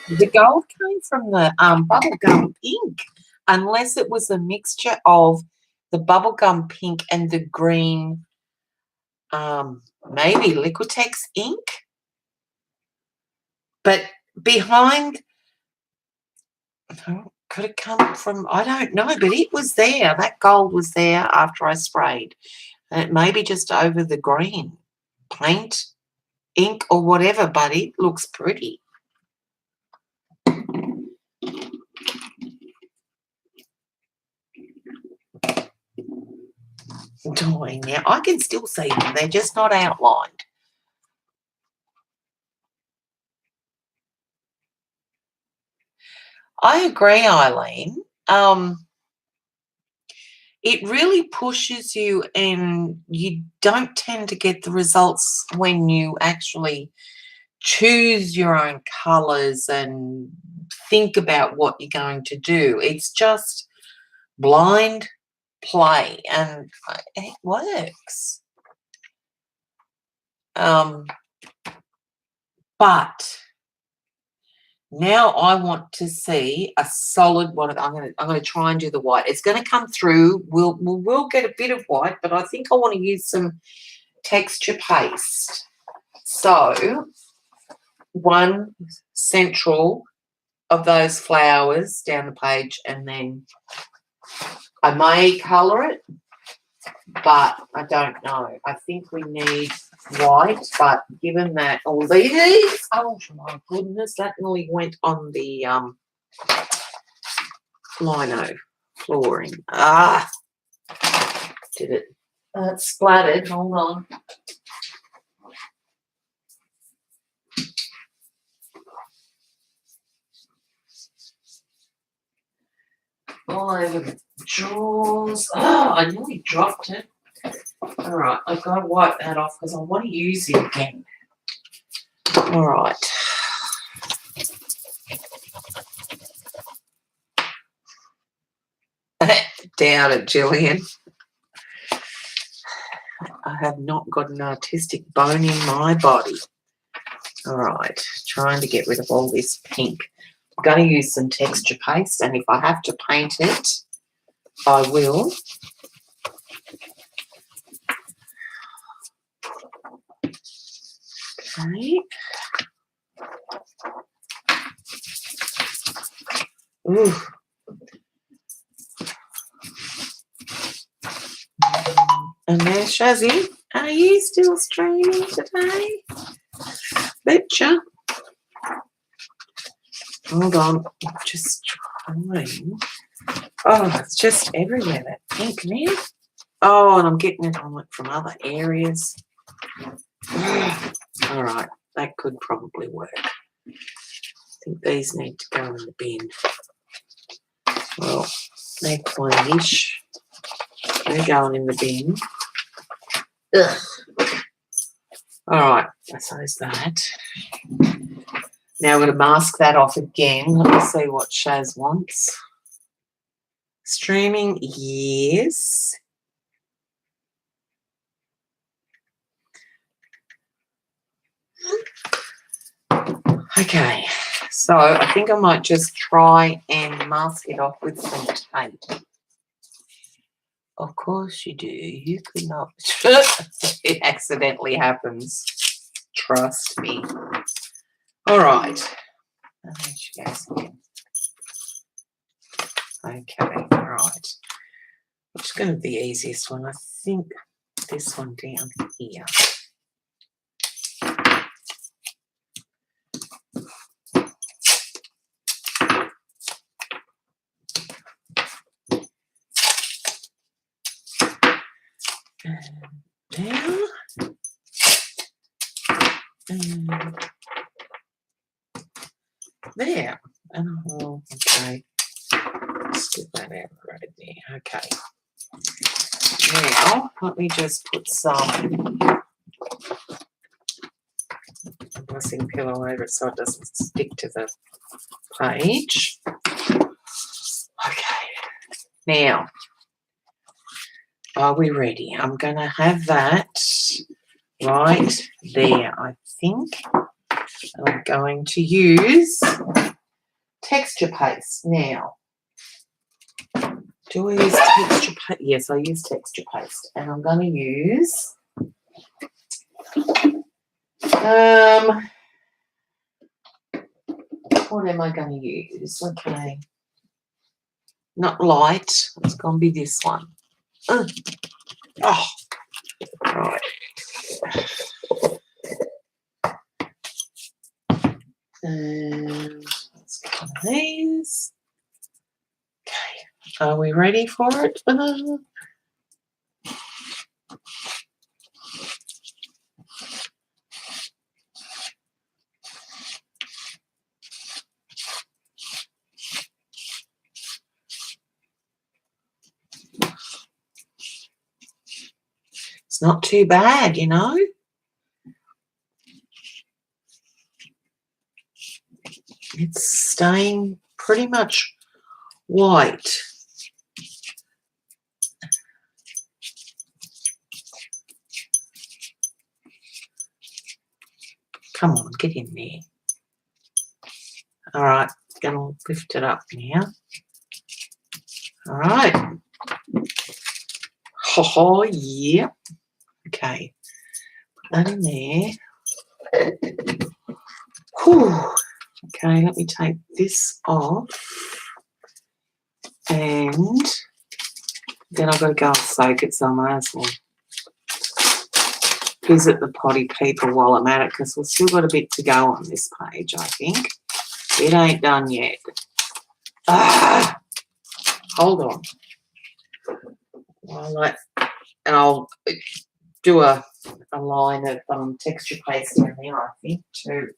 The gold came from the bubblegum pink, unless it was a mixture of the bubblegum pink and the green, maybe Liquitex ink. But behind, could it come from, I don't know, but it was there. That gold was there after I sprayed. And it may be just over the green paint, ink or whatever, but it looks pretty. Dying now. I can still see them. They're just not outlined. I agree, Eileen. It really pushes you, and you don't tend to get the results when you actually choose your own colours and think about what you're going to do. It's just blind play, and it works. But now I want to see a solid one. I'm going to try and do the white. It's going to come through. We'll get a bit of white, but I think I want to use some texture paste. So one central of those flowers down the page, and then I may colour it, but I don't know. I think we need white, but given that all these, oh my goodness, that nearly went on the lino flooring. Did it? It splattered. Hold on. All over the drawers. Oh, I nearly dropped it. All right, I've got to wipe that off because I want to use it again. All right. Doubt it, Jillian. I have not got an artistic bone in my body. All right, trying to get rid of all this pink. I'm going to use some texture paste, and if I have to paint it, I will. Okay. Ooh. And there's Shazzy. Are you still streaming today? Betcha. Hold on. Just trying. Oh, it's just everywhere, that pink now. Oh, and I'm getting it on it from other areas. All right, that could probably work. I think these need to go in the bin. Well, they're cleanish. They're going in the bin. Ugh. All right, so is that. Now I'm going to mask that off again. Let me see what Shaz wants. Streaming, yes. Okay, so I think I might just try and mask it off with some tape. Of course you do. You could not. It accidentally happens. Trust me. All right. There she goes again. Okay, all right. Which is going to be the easiest one. I think this one down here. Down. And there. Oh, okay. Let's get that out right there. Okay. Now, let me just put some blessing pillow over it so it doesn't stick to the page. Okay. Now, are we ready? I'm going to have that right there, I think. I'm going to use texture paste. Now, do I use texture paste? Yes, I use texture paste. And I'm going to use what am I going to use? Okay. Not light. It's going to be this one. Oh, right. And let's cut these. Okay. Are we ready for it? It's not too bad, you know. It's staying pretty much white. Come on, get in there. All right, gonna lift it up now. All right. Oh, yeah. Okay, put that in there. Whew. Okay, let me take this off. And then I've got to go and soak it, so I might as well visit the potty people while I'm at it, because we've still got a bit to go on this page, I think. It ain't done yet. Hold on. And I'll do a line of texture paste in there, I think, too.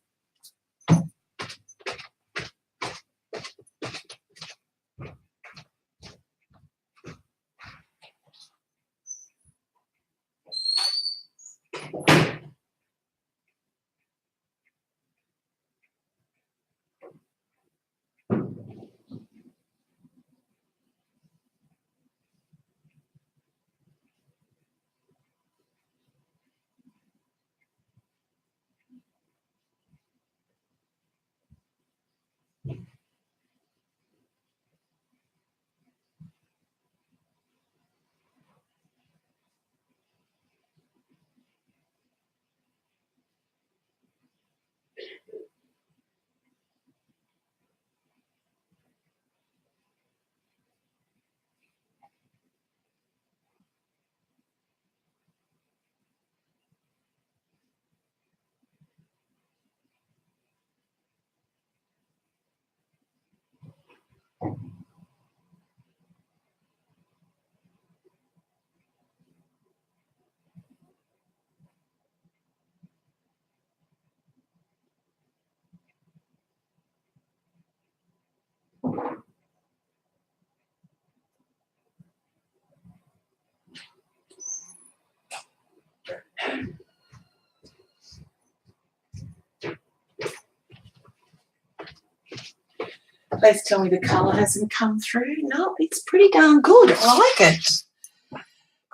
Please tell me the colour hasn't come through. No, it's pretty darn good. I like it.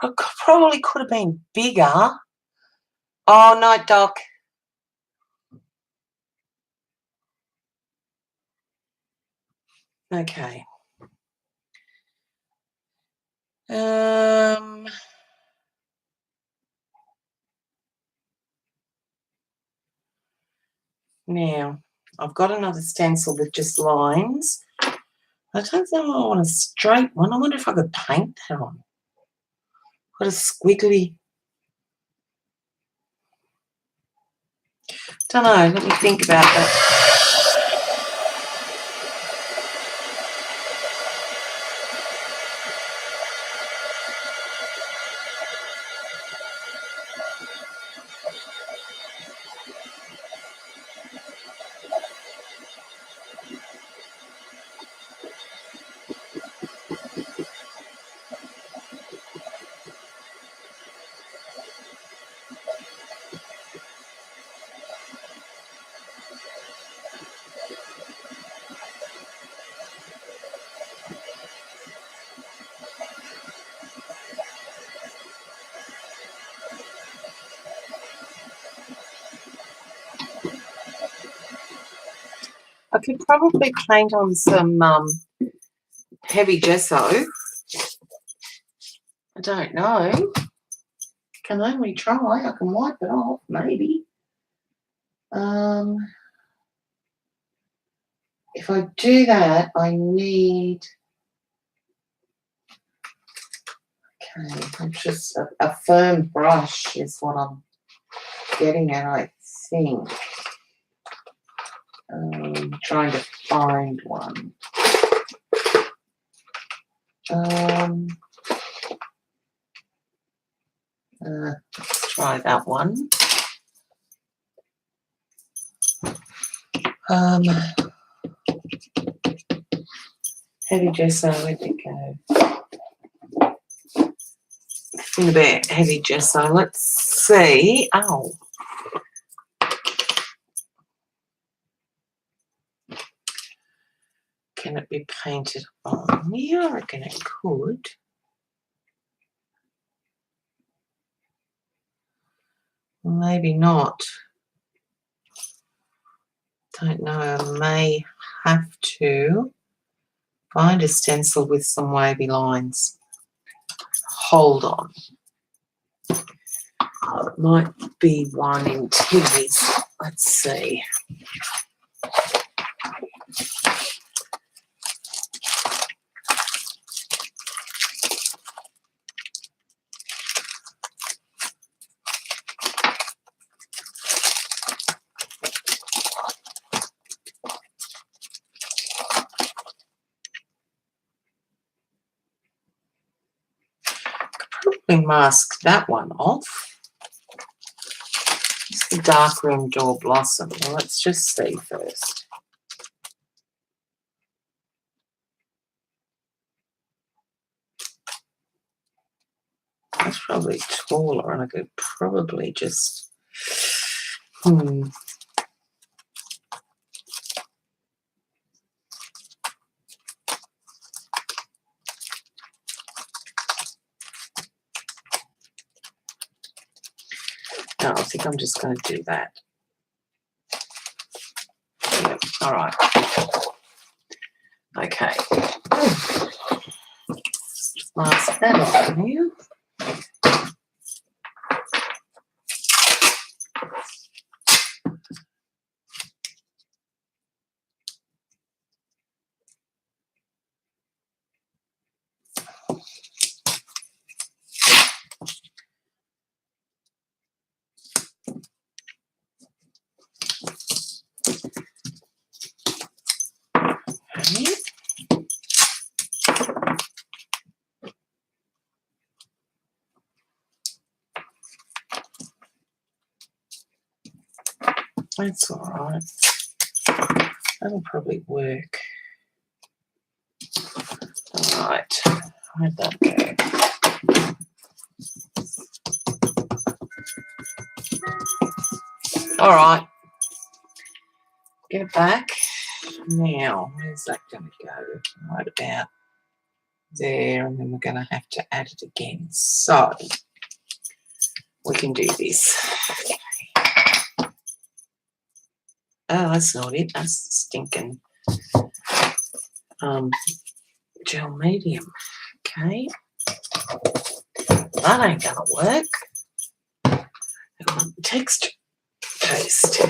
It probably could have been bigger. Oh, no, Doc. Okay. Now, I've got another stencil with just lines. I don't think I want a straight one. I wonder if I could paint that on. Got a squiggly. Don't know. Let me think about that. could probably paint on some heavy gesso. I don't know. Can only try. I can wipe it off, maybe. If I do that, I need... Okay, I'm just... A firm brush is what I'm getting at, I think. Trying to find one. Let's try that one. Heavy gesso, where'd it go? In a bit, heavy gesso. Let's see. Oh. Can it be painted on? Yeah, I reckon it could. Maybe not. Don't know. I may have to find a stencil with some wavy lines. Hold on. It might be one in Timmy's. Let's see. Probably mask that one off. It's the darkroom door blossom. Well, let's just see first. That's probably taller, and I could probably just No, I think I'm just going to do that. Yep. All right. Okay. Mask that on here. That's all right. That'll probably work. All right. Where'd that go? All right. Get it back. Now, where's that going to go? Right about there, and then we're going to have to add it again. So, we can do this. Oh, that's not it. That's stinking gel medium. Okay. That ain't going to work. I want texture paste.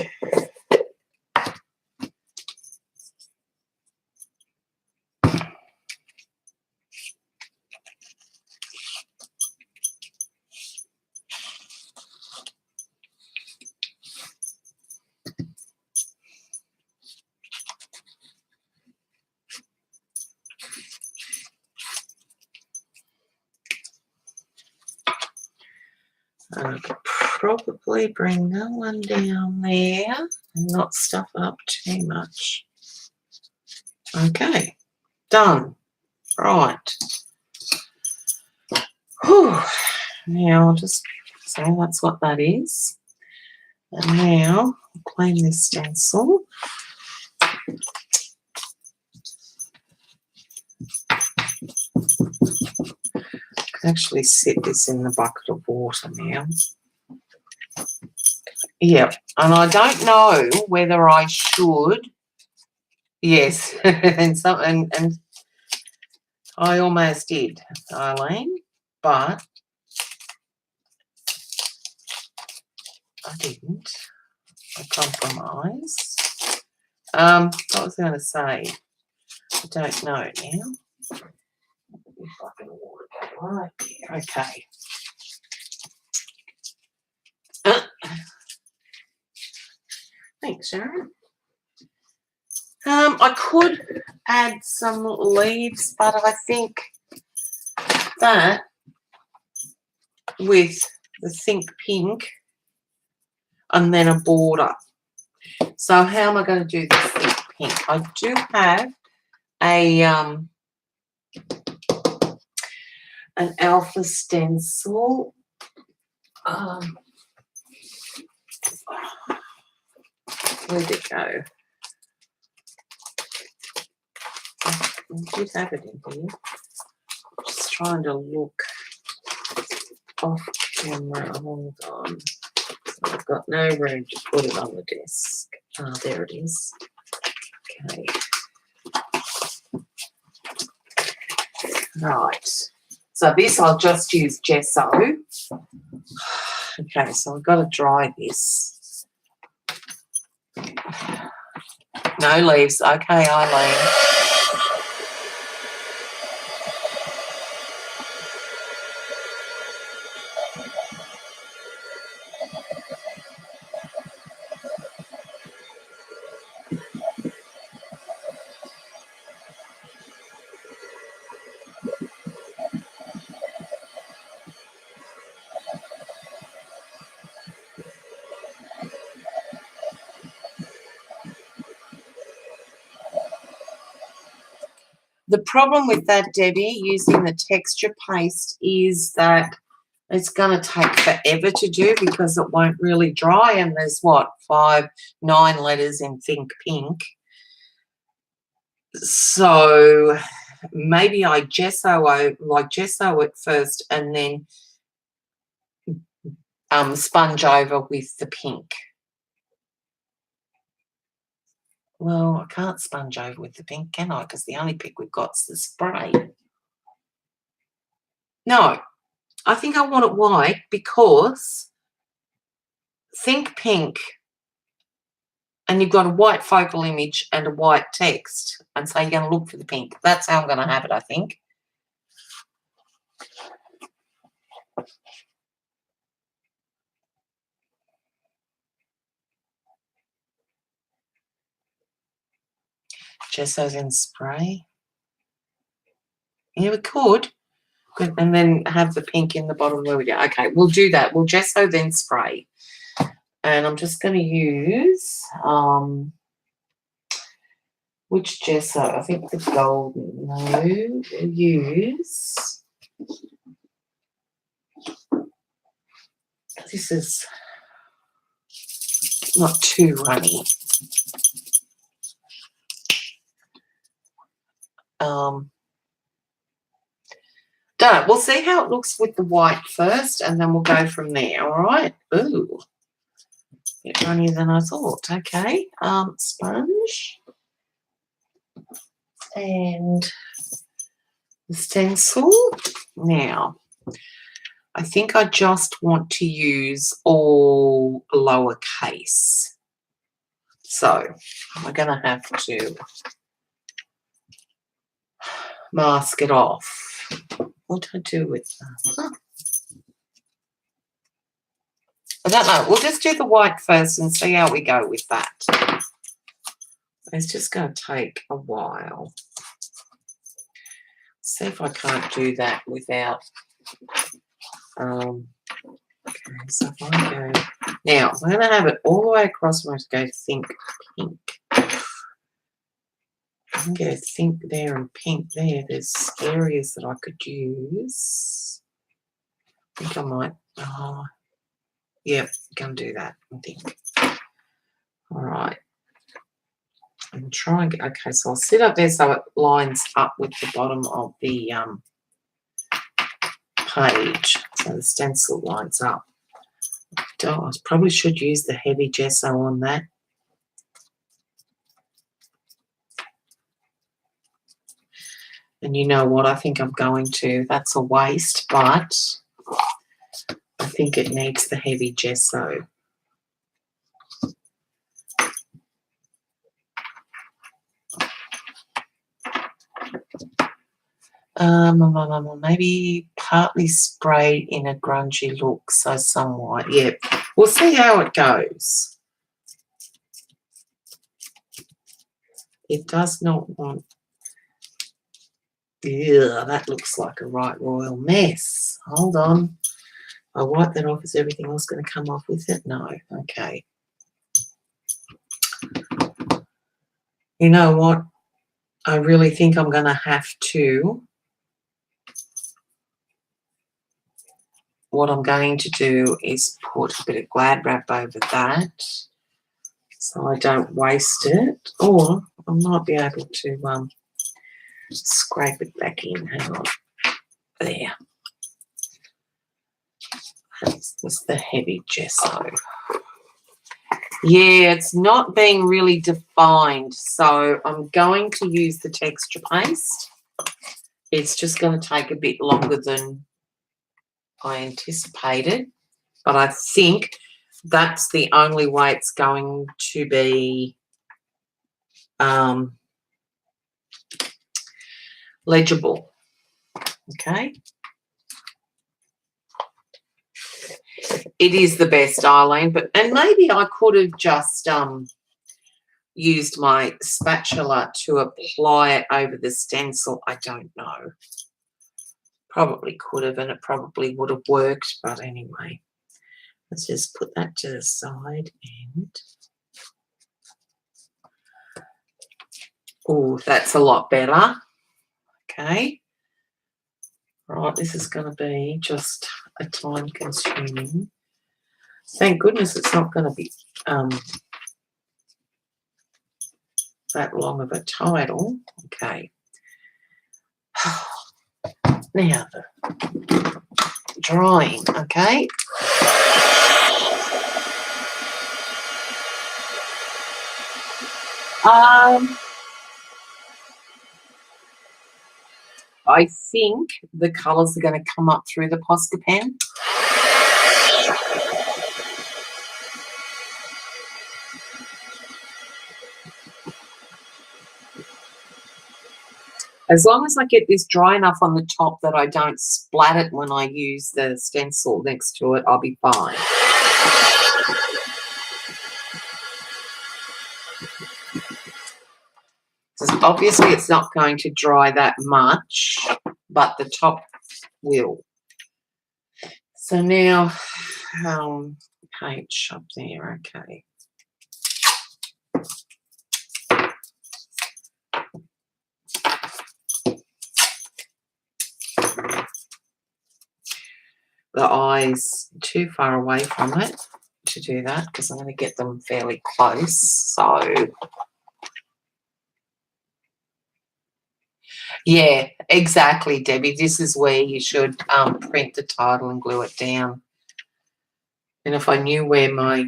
I could probably bring that one down there and not stuff it up too much. Okay, done. Right. Whew. Now I'll just say that's what that is. And now I'll clean this stencil. I can actually set this in the bucket of water now. Yeah, and I don't know whether I should Yes, and I almost did, Eileen, but I didn't. I compromised. What was I going to say? I don't know now. If I can water go right there. Okay. Thanks, Sharon. I could add some leaves, but I think that with the Think Pink and then a border. So how am I going to do this Think Pink? I do have a an alpha stencil. Where'd it go? I did have it in here. Just trying to look off camera. Hold on. I've got no room to put it on the desk. Ah, there it is. Okay. Right. So this I'll just use gesso. Okay, so I've got to dry this. No leaves. Okay, Eileen. The problem with that, Debbie, using the texture paste is that it's going to take forever to do because it won't really dry, and there's what, 9 letters in Think Pink. So maybe I gesso it first and then sponge over with the pink. Well, I can't sponge over with the pink, can I? Because the only pink we've got is the spray. No, I think I want it white because Think Pink, and you've got a white focal image and a white text, and so you're going to look for the pink. That's how I'm going to have it, I think. Gesso's in spray. Yeah, we could. And then have the pink in the bottom where we go. Okay, we'll do that. We'll gesso, then spray. And I'm just going to use, which gesso? I think the golden. No, we'll use, this is not too runny. Don't know. We'll see how it looks with the white first, and then we'll go from there. All right. Ooh, a bit runnier than I thought. Okay. Sponge and the stencil. Now, I think I just want to use all lowercase. So we're going to have to mask it off. What do I do with that? I don't know. We'll just do the white first and see how we go with that. It's just going to take a while. See if I can't do that without. Okay, so if I go now, I'm going to have it all the way across. I'm going to go Think Pink. I can go Think there and Pink there. There's areas that I could use. I think I might. Oh, yeah, can do that. I think. All right. And try and get. Okay, so I'll sit up there so it lines up with the bottom of the page, so the stencil lines up. I probably should use the heavy gesso on that. And you know what? I think I'm going to. That's a waste, but I think it needs the heavy gesso. Maybe partly sprayed in a grungy look, so somewhat. Yeah, we'll see how it goes. It does not want. Yeah, that looks like a right royal mess. Hold on. I wipe that off. Is everything else going to come off with it? No. Okay. You know what? I really think I'm going to have to. What I'm going to do is put a bit of Glad wrap over that so I don't waste it. Or I might be able to scrape it back in. Hang on. There. That's the heavy gesso. Yeah, it's not being really defined, so I'm going to use the texture paste. It's just going to take a bit longer than I anticipated, but I think that's the only way it's going to be legible. Okay. It is the best, Eileen, and maybe I could have just used my spatula to apply it over the stencil. I don't know. Probably could have, and it probably would have worked, but anyway. Let's just put that to the side and... Oh, that's a lot better. Okay. Right, this is going to be just a time-consuming. Thank goodness it's not going to be that long of a title. Okay. Now the drawing, okay. I think the colours are going to come up through the Posca pen. As long as I get this dry enough on the top that I don't splat it when I use the stencil next to it, I'll be fine. So obviously it's not going to dry that much, but the top will. So now, paint up there, okay. The eyes too far away from it to do that because I'm going to get them fairly close. So, yeah, exactly, Debbie. This is where you should print the title and glue it down. And if I knew where my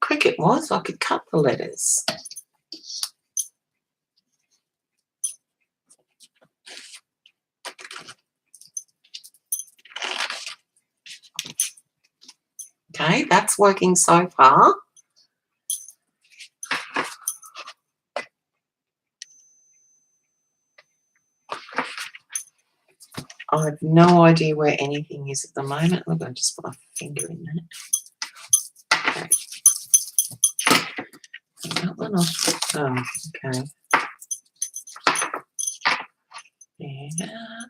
Cricut was, I could cut the letters. Okay, that's working so far. I have no idea where anything is at the moment. I'm going to just put my finger in that. Okay. That one off. Oh, okay. Yeah,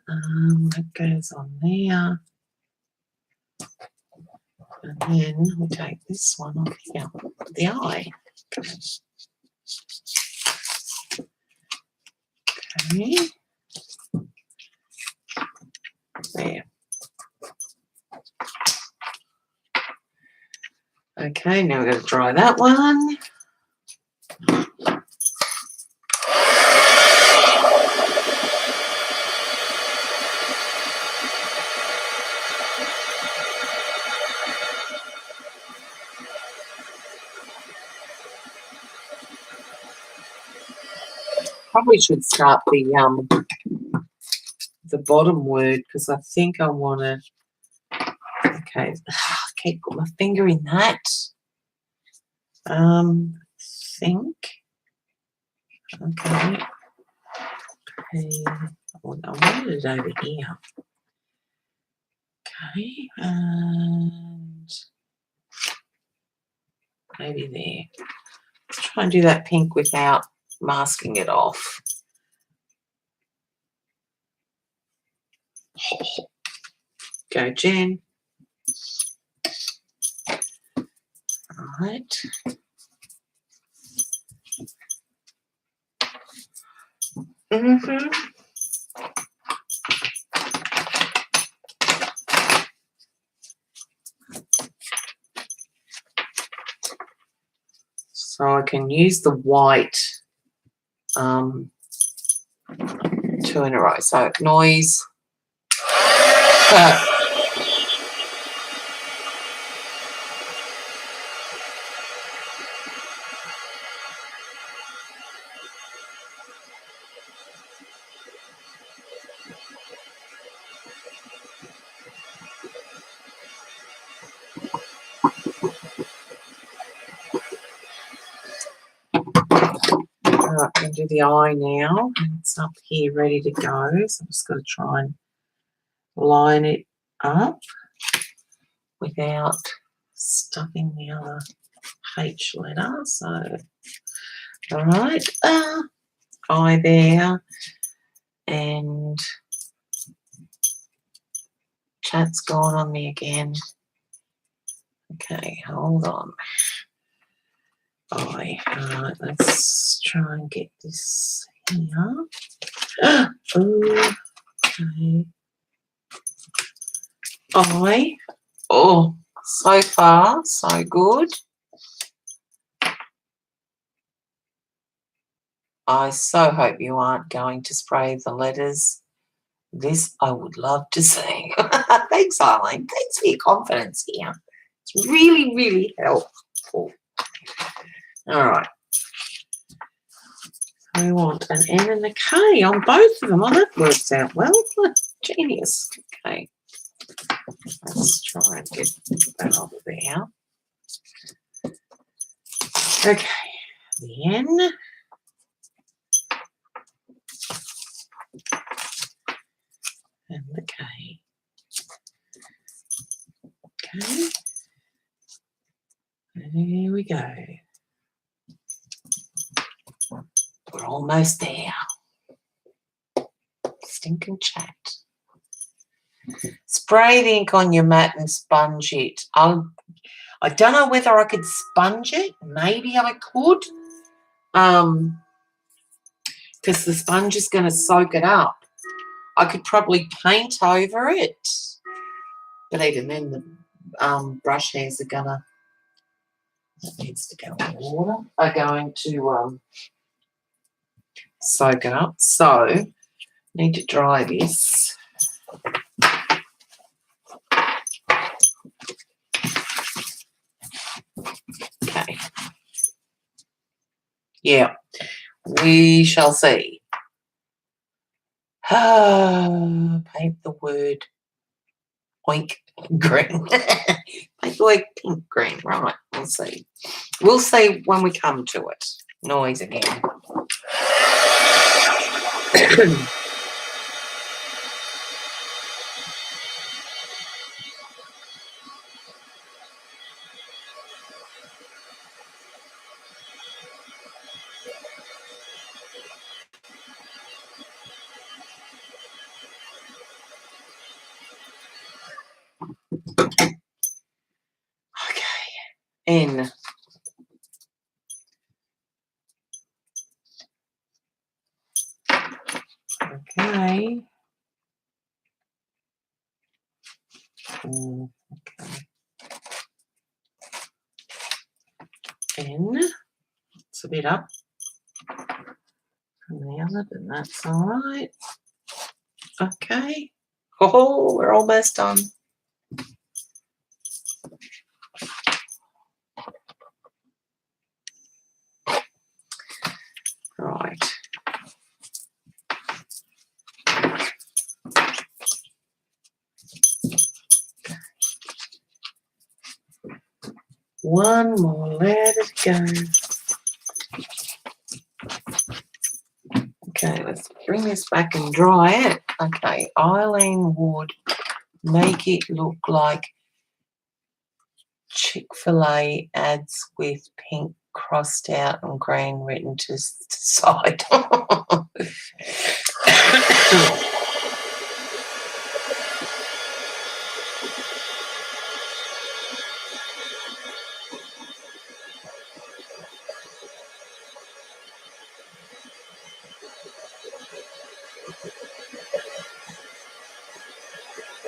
that goes on there. And then we'll take this one off here, the eye. Okay. There. Okay, now we're going to dry that one. Probably should start the bottom word because I think I want to. Okay, I keep putting my finger in that. Think. Okay. I wanted it over here. Okay, and maybe there. Let's try and do that pink without masking it off. Go, Jen. All right. So I can use the white 2 in a row. So noise. I'm going to do the eye now. It's up here ready to go. So I'm just going to try and line it up without stuffing the other H letter. So, all right, eye there. And chat's gone on me again. Okay, hold on. Eye. All right, let's try and get this here. Okay. Eye. Oh, so far, so good. I so hope you aren't going to spray the letters. This I would love to see. Thanks, Eileen. Thanks for your confidence here. It's really, really helpful. All right. So we want an N and a K on both of them. Oh, that works out well. Genius. Okay. Let's try and get that off there. Okay. The N. And the K. Okay. There we go. We're almost there. Stinking chat. Spray the ink on your mat and sponge it. I don't know whether I could sponge it. Maybe I could. Because the sponge is going to soak it up. I could probably paint over it. But even then, the brush hairs are going to, that needs to go in water, are going to soak it up. So, need to dry this. Okay. Yeah, we shall see. Paint the word oink green. Paint the word pink green. Right, we'll see. We'll see when we come to it. Noise again. Okay, N. Okay. Okay. N. It's a bit up from the other, but that's all right. Okay. Oh, we're almost done. Right. One more, let it go. Okay, let's bring this back and dry it. Okay, Eileen would make it look like Chick-fil-A ads with pink crossed out and green written to the side.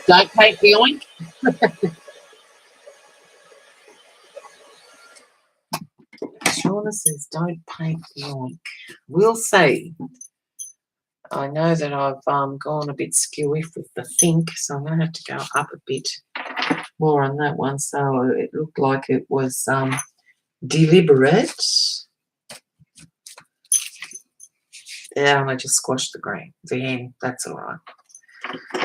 Don't take the oink. Shauna says, don't paint the oink. We'll see. I know that I've gone a bit skewy with the think, so I'm going to have to go up a bit more on that one. So it looked like it was deliberate. Yeah, I just squashed the green. The end. That's all right.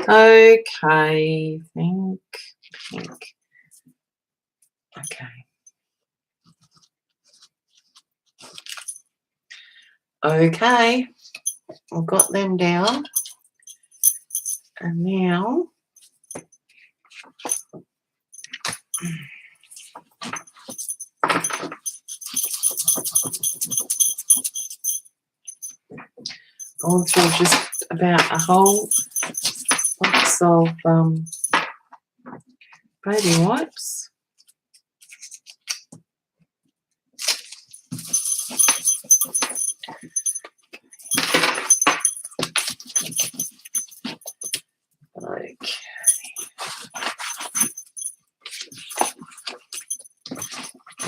Okay, think. Okay. Okay, I've got them down. And now gone through just about a whole box of baby wipes.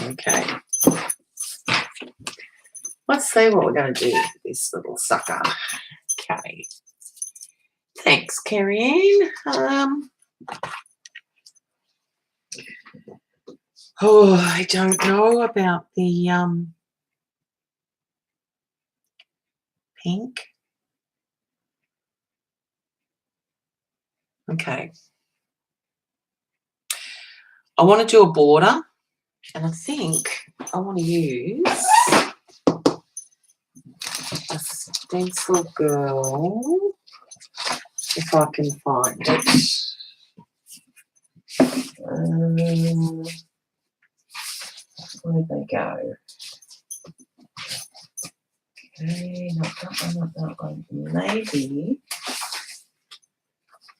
Okay. Let's see what we're going to do with this little sucker. Okay. Thanks, Carrie Ann. Oh, I don't know about the pink. Okay. I want to do a border, and I think I want to use a stencil girl, if I can find it. Where'd they go? Okay, not that one, not that one. Maybe.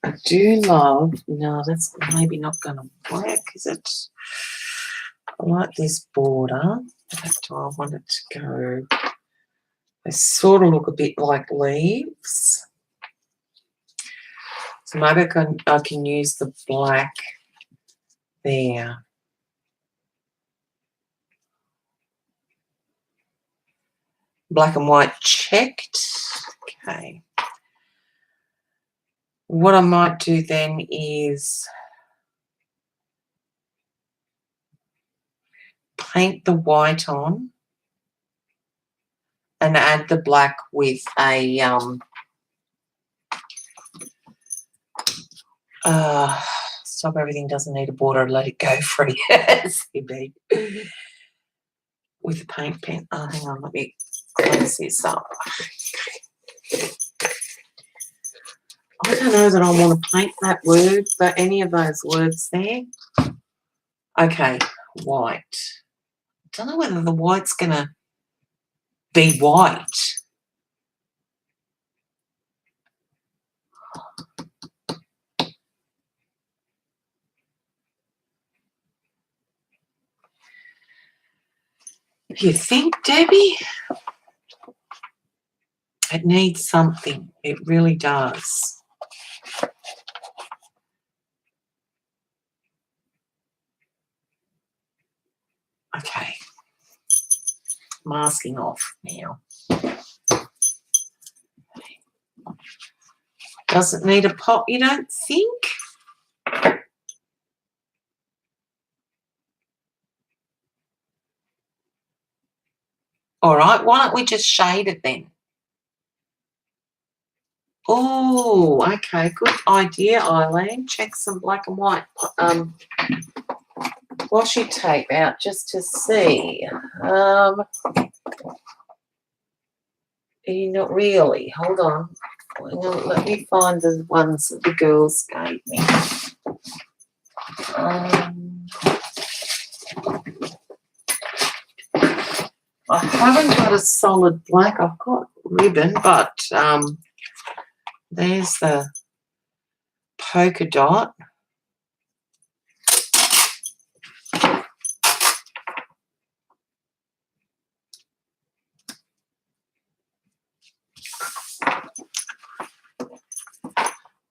I do love, no, that's maybe not going to work, is it? I like this border, but do I want it to go? They sort of look a bit like leaves. So maybe I can use the black there. Black and white checked. Okay. What I might do then is paint the white on and add the black with a stop everything doesn't need a border, let it go free. CB. With a paint pen. Oh, hang on, let me close this up. I don't know that I want to paint that word, but any of those words there. Okay, white. I don't know whether the white's going to be white. You think, Debbie? It needs something. It really does. Okay. Masking off now. Doesn't need a pot, you don't think? All right, why don't we just shade it then? Oh, okay, good idea, Eileen. Check some black and white washi tape out just to see. Not really. Hold on. Hang on, let me find the ones that the girls gave me. I haven't got a solid black. I've got ribbon, but there's the polka dot.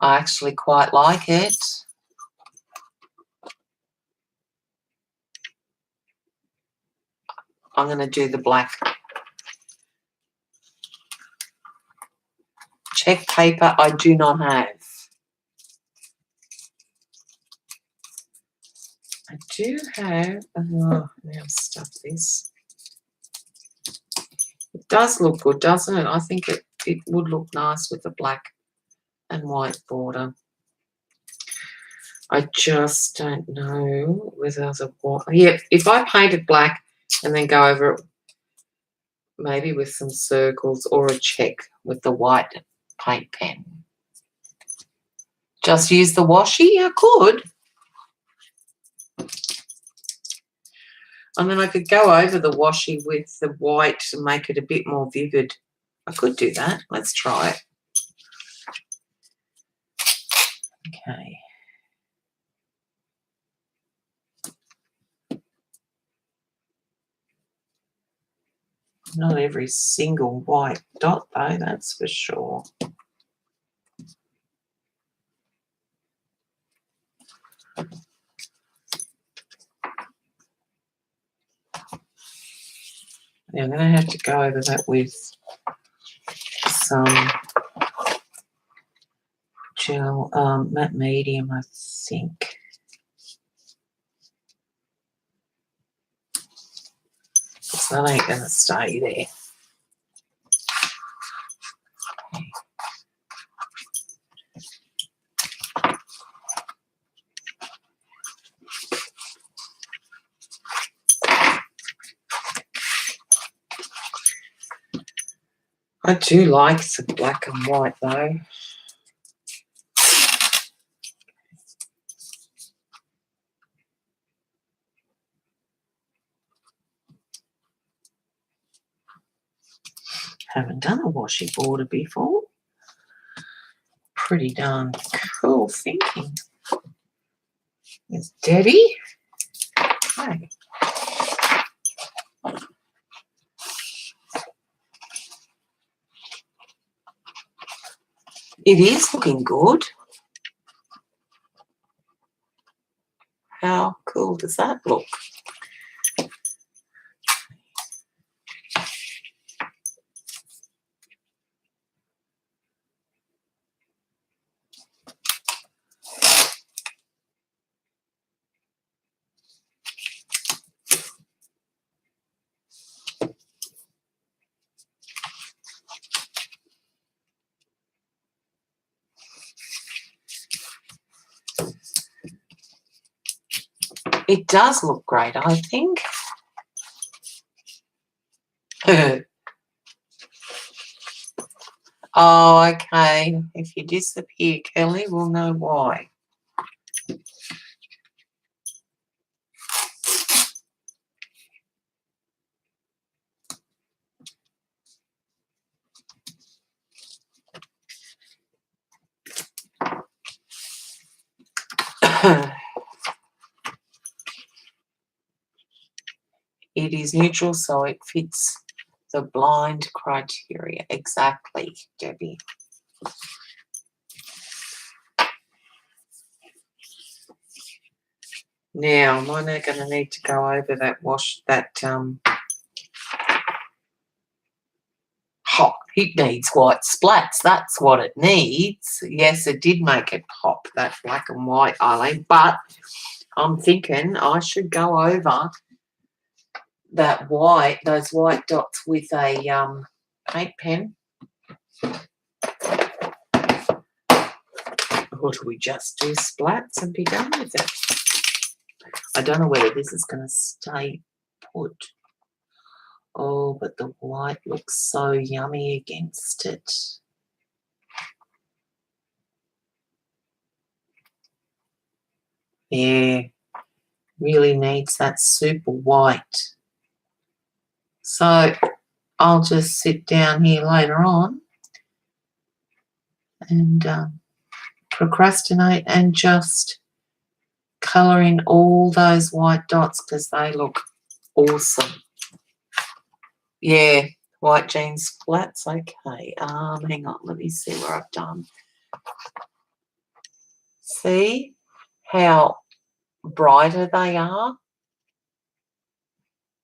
I actually quite like it. I'm going to do the black. Check paper I do not have. I do have, now stuff this. It does look good, doesn't it? I think it would look nice with the black and white border. I just don't know whether there's a white. Yeah, if I painted black and then go over it maybe with some circles or a check with the white paint pen. Just use the washi? I could. And then I could go over the washi with the white to make it a bit more vivid. I could do that. Let's try it. Okay. Not every single white dot though, that's for sure. Now I'm going to have to go over that with some gel, matte medium, I think. Because that ain't going to stay there. I do like some black and white though. Haven't done a washi border before. Pretty darn cool thinking. It's Debbie. Okay. It is looking good. How cool does that look? It does look great, I think. Oh, okay. If you disappear, Kelly, we'll know why. It is neutral, so it fits the blind criteria. Exactly, Debbie. Now, am I going to need to go over that it needs white splats. That's what it needs. Yes, it did make it pop, that black and white eyeliner, but I'm thinking I should go over that those white dots with a paint pen. Or do we just do splats and be done with it? I don't know whether this is going to stay put. Oh, but the white looks so yummy against it. Yeah, really needs that super white. So I'll just sit down here later on and procrastinate and just colour in all those white dots because they look awesome. Yeah, white jeans flats, okay. Hang on, let me see where I've done. See how brighter they are?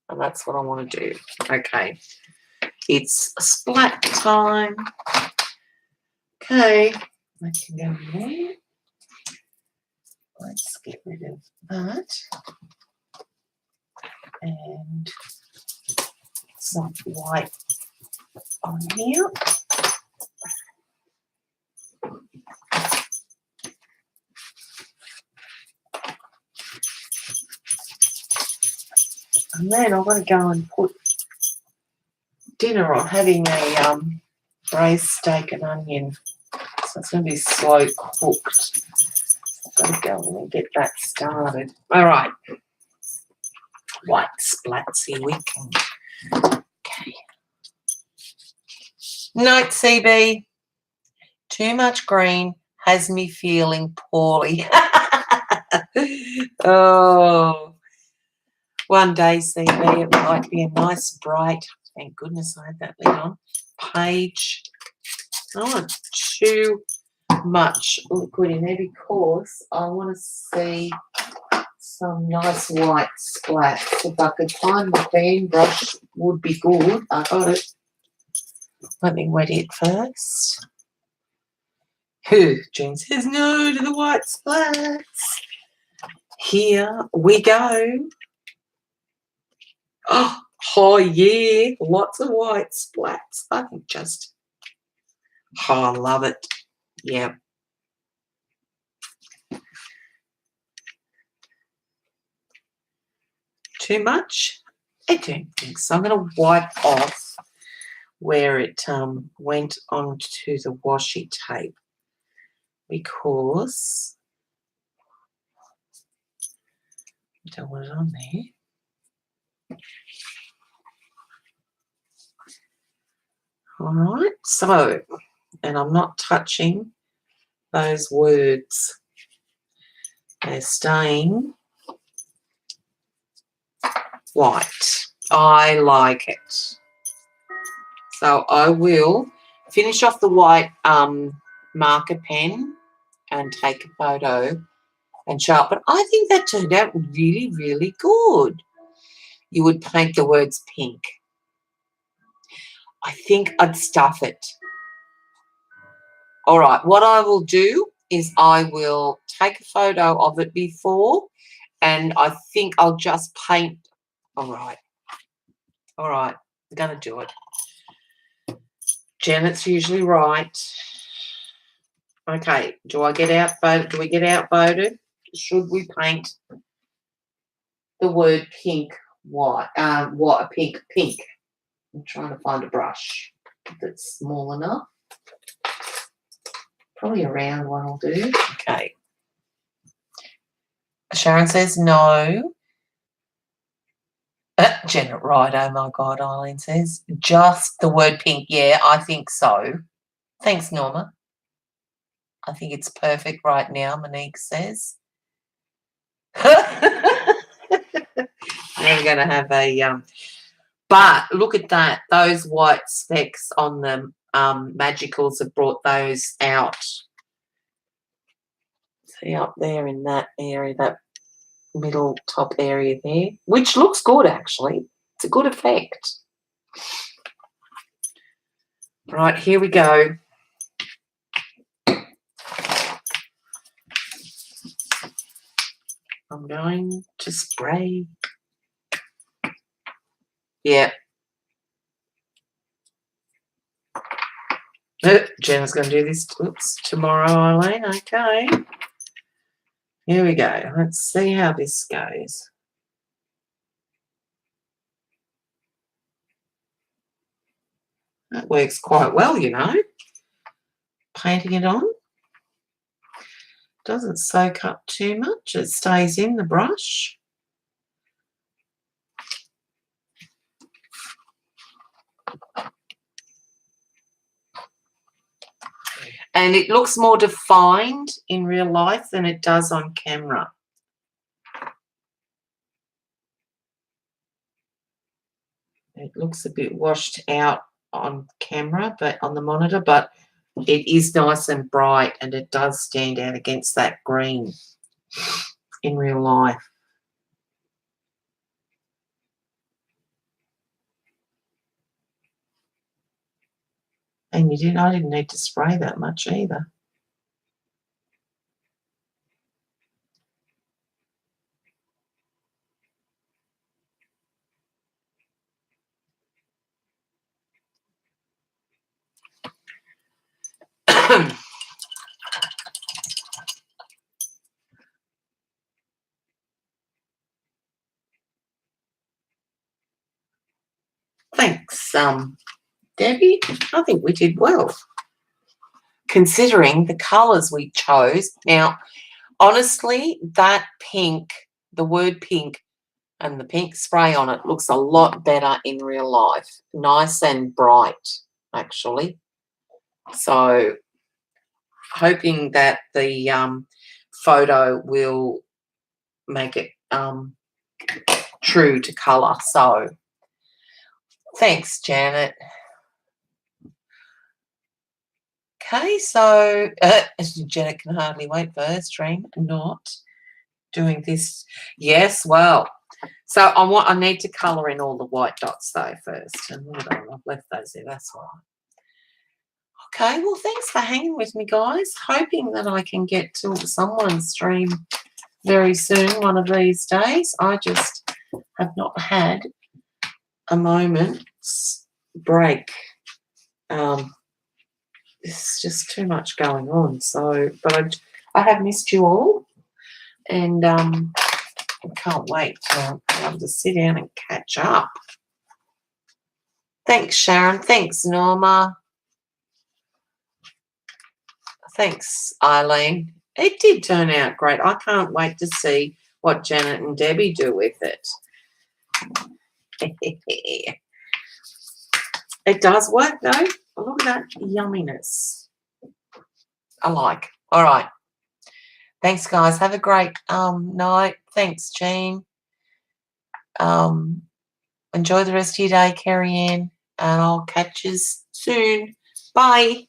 And that's what I want to do. Okay, it's splat time. Okay, I can go there. Let's get rid of that. And some white on here. And then I'm going to go and put dinner on, having a braised steak and onion. So it's going to be slow cooked. I'm going to go and get that started. All right. White splats, here we go. Okay. Note, CB. Too much green has me feeling poorly. Oh. One day, CB, it might be a nice, bright, thank goodness I had that lid on, page. I don't want too much liquid in there because I want to see some nice white splats. If I could find the fan brush, would be good. I got it. Let me wet it first. June says no to the white splats. Here we go. Oh yeah, lots of white splats. I think just, I love it. Yeah. Too much? I don't think so. I'm going to wipe off where it went onto the washi tape because I don't want it on there. All right, so, and I'm not touching those words. They're staying white. I like it. So I will finish off the white marker pen and take a photo and show it. But I think that turned out really, really good. You would paint the words pink. I think I'd stuff it. All right, what I will do is I will take a photo of it before, and I think I'll just paint. All right, I'm going to do it. Janet's usually right. Okay, do we get outvoted? Should we paint the word pink white? What, pink. I'm trying to find a brush that's small enough. Probably a round one will do. Okay. Sharon says no. Janet right, oh my God, Eileen says. Just the word pink. Yeah, I think so. Thanks, Norma. I think it's perfect right now, Monique says. We're going to have a... but look at that. Those white specks on the Magicals have brought those out. See up there in that area, that middle top area there, which looks good actually. It's a good effect. Right, here we go. I'm going to spray. Yeah. Jenna's going to do this tomorrow, Eileen. Okay. Here we go. Let's see how this goes. That works quite well, you know. Painting it on. Doesn't soak up too much. It stays in the brush. And it looks more defined in real life than it does on camera. It looks a bit washed out on camera, but on the monitor, but it is nice and bright, and it does stand out against that green in real life. And I didn't need to spray that much either. Thanks, Debbie. I think we did well, considering the colours we chose. Now, honestly, that pink, the word pink and the pink spray on it looks a lot better in real life. Nice and bright, actually. So, hoping that the photo will make it true to colour. So, thanks, Janet. Okay, so Janet can hardly wait for her stream. Not doing this. Yes, well, so I need to colour in all the white dots though first. And hold on, I've left those there. That's all right. Okay, well, thanks for hanging with me, guys. Hoping that I can get to someone's stream very soon, one of these days. I just have not had a moment's break. There's just too much going on. So, but I have missed you all, and I can't wait to be able to sit down and catch up. Thanks, Sharon. Thanks, Norma. Thanks, Eileen. It did turn out great. I can't wait to see what Janet and Debbie do with it. It does work, though. Look at that yumminess. I like. All right. Thanks, guys. Have a great night. Thanks, Jean. Enjoy the rest of your day, Carrie Ann, and I'll catch you soon. Bye.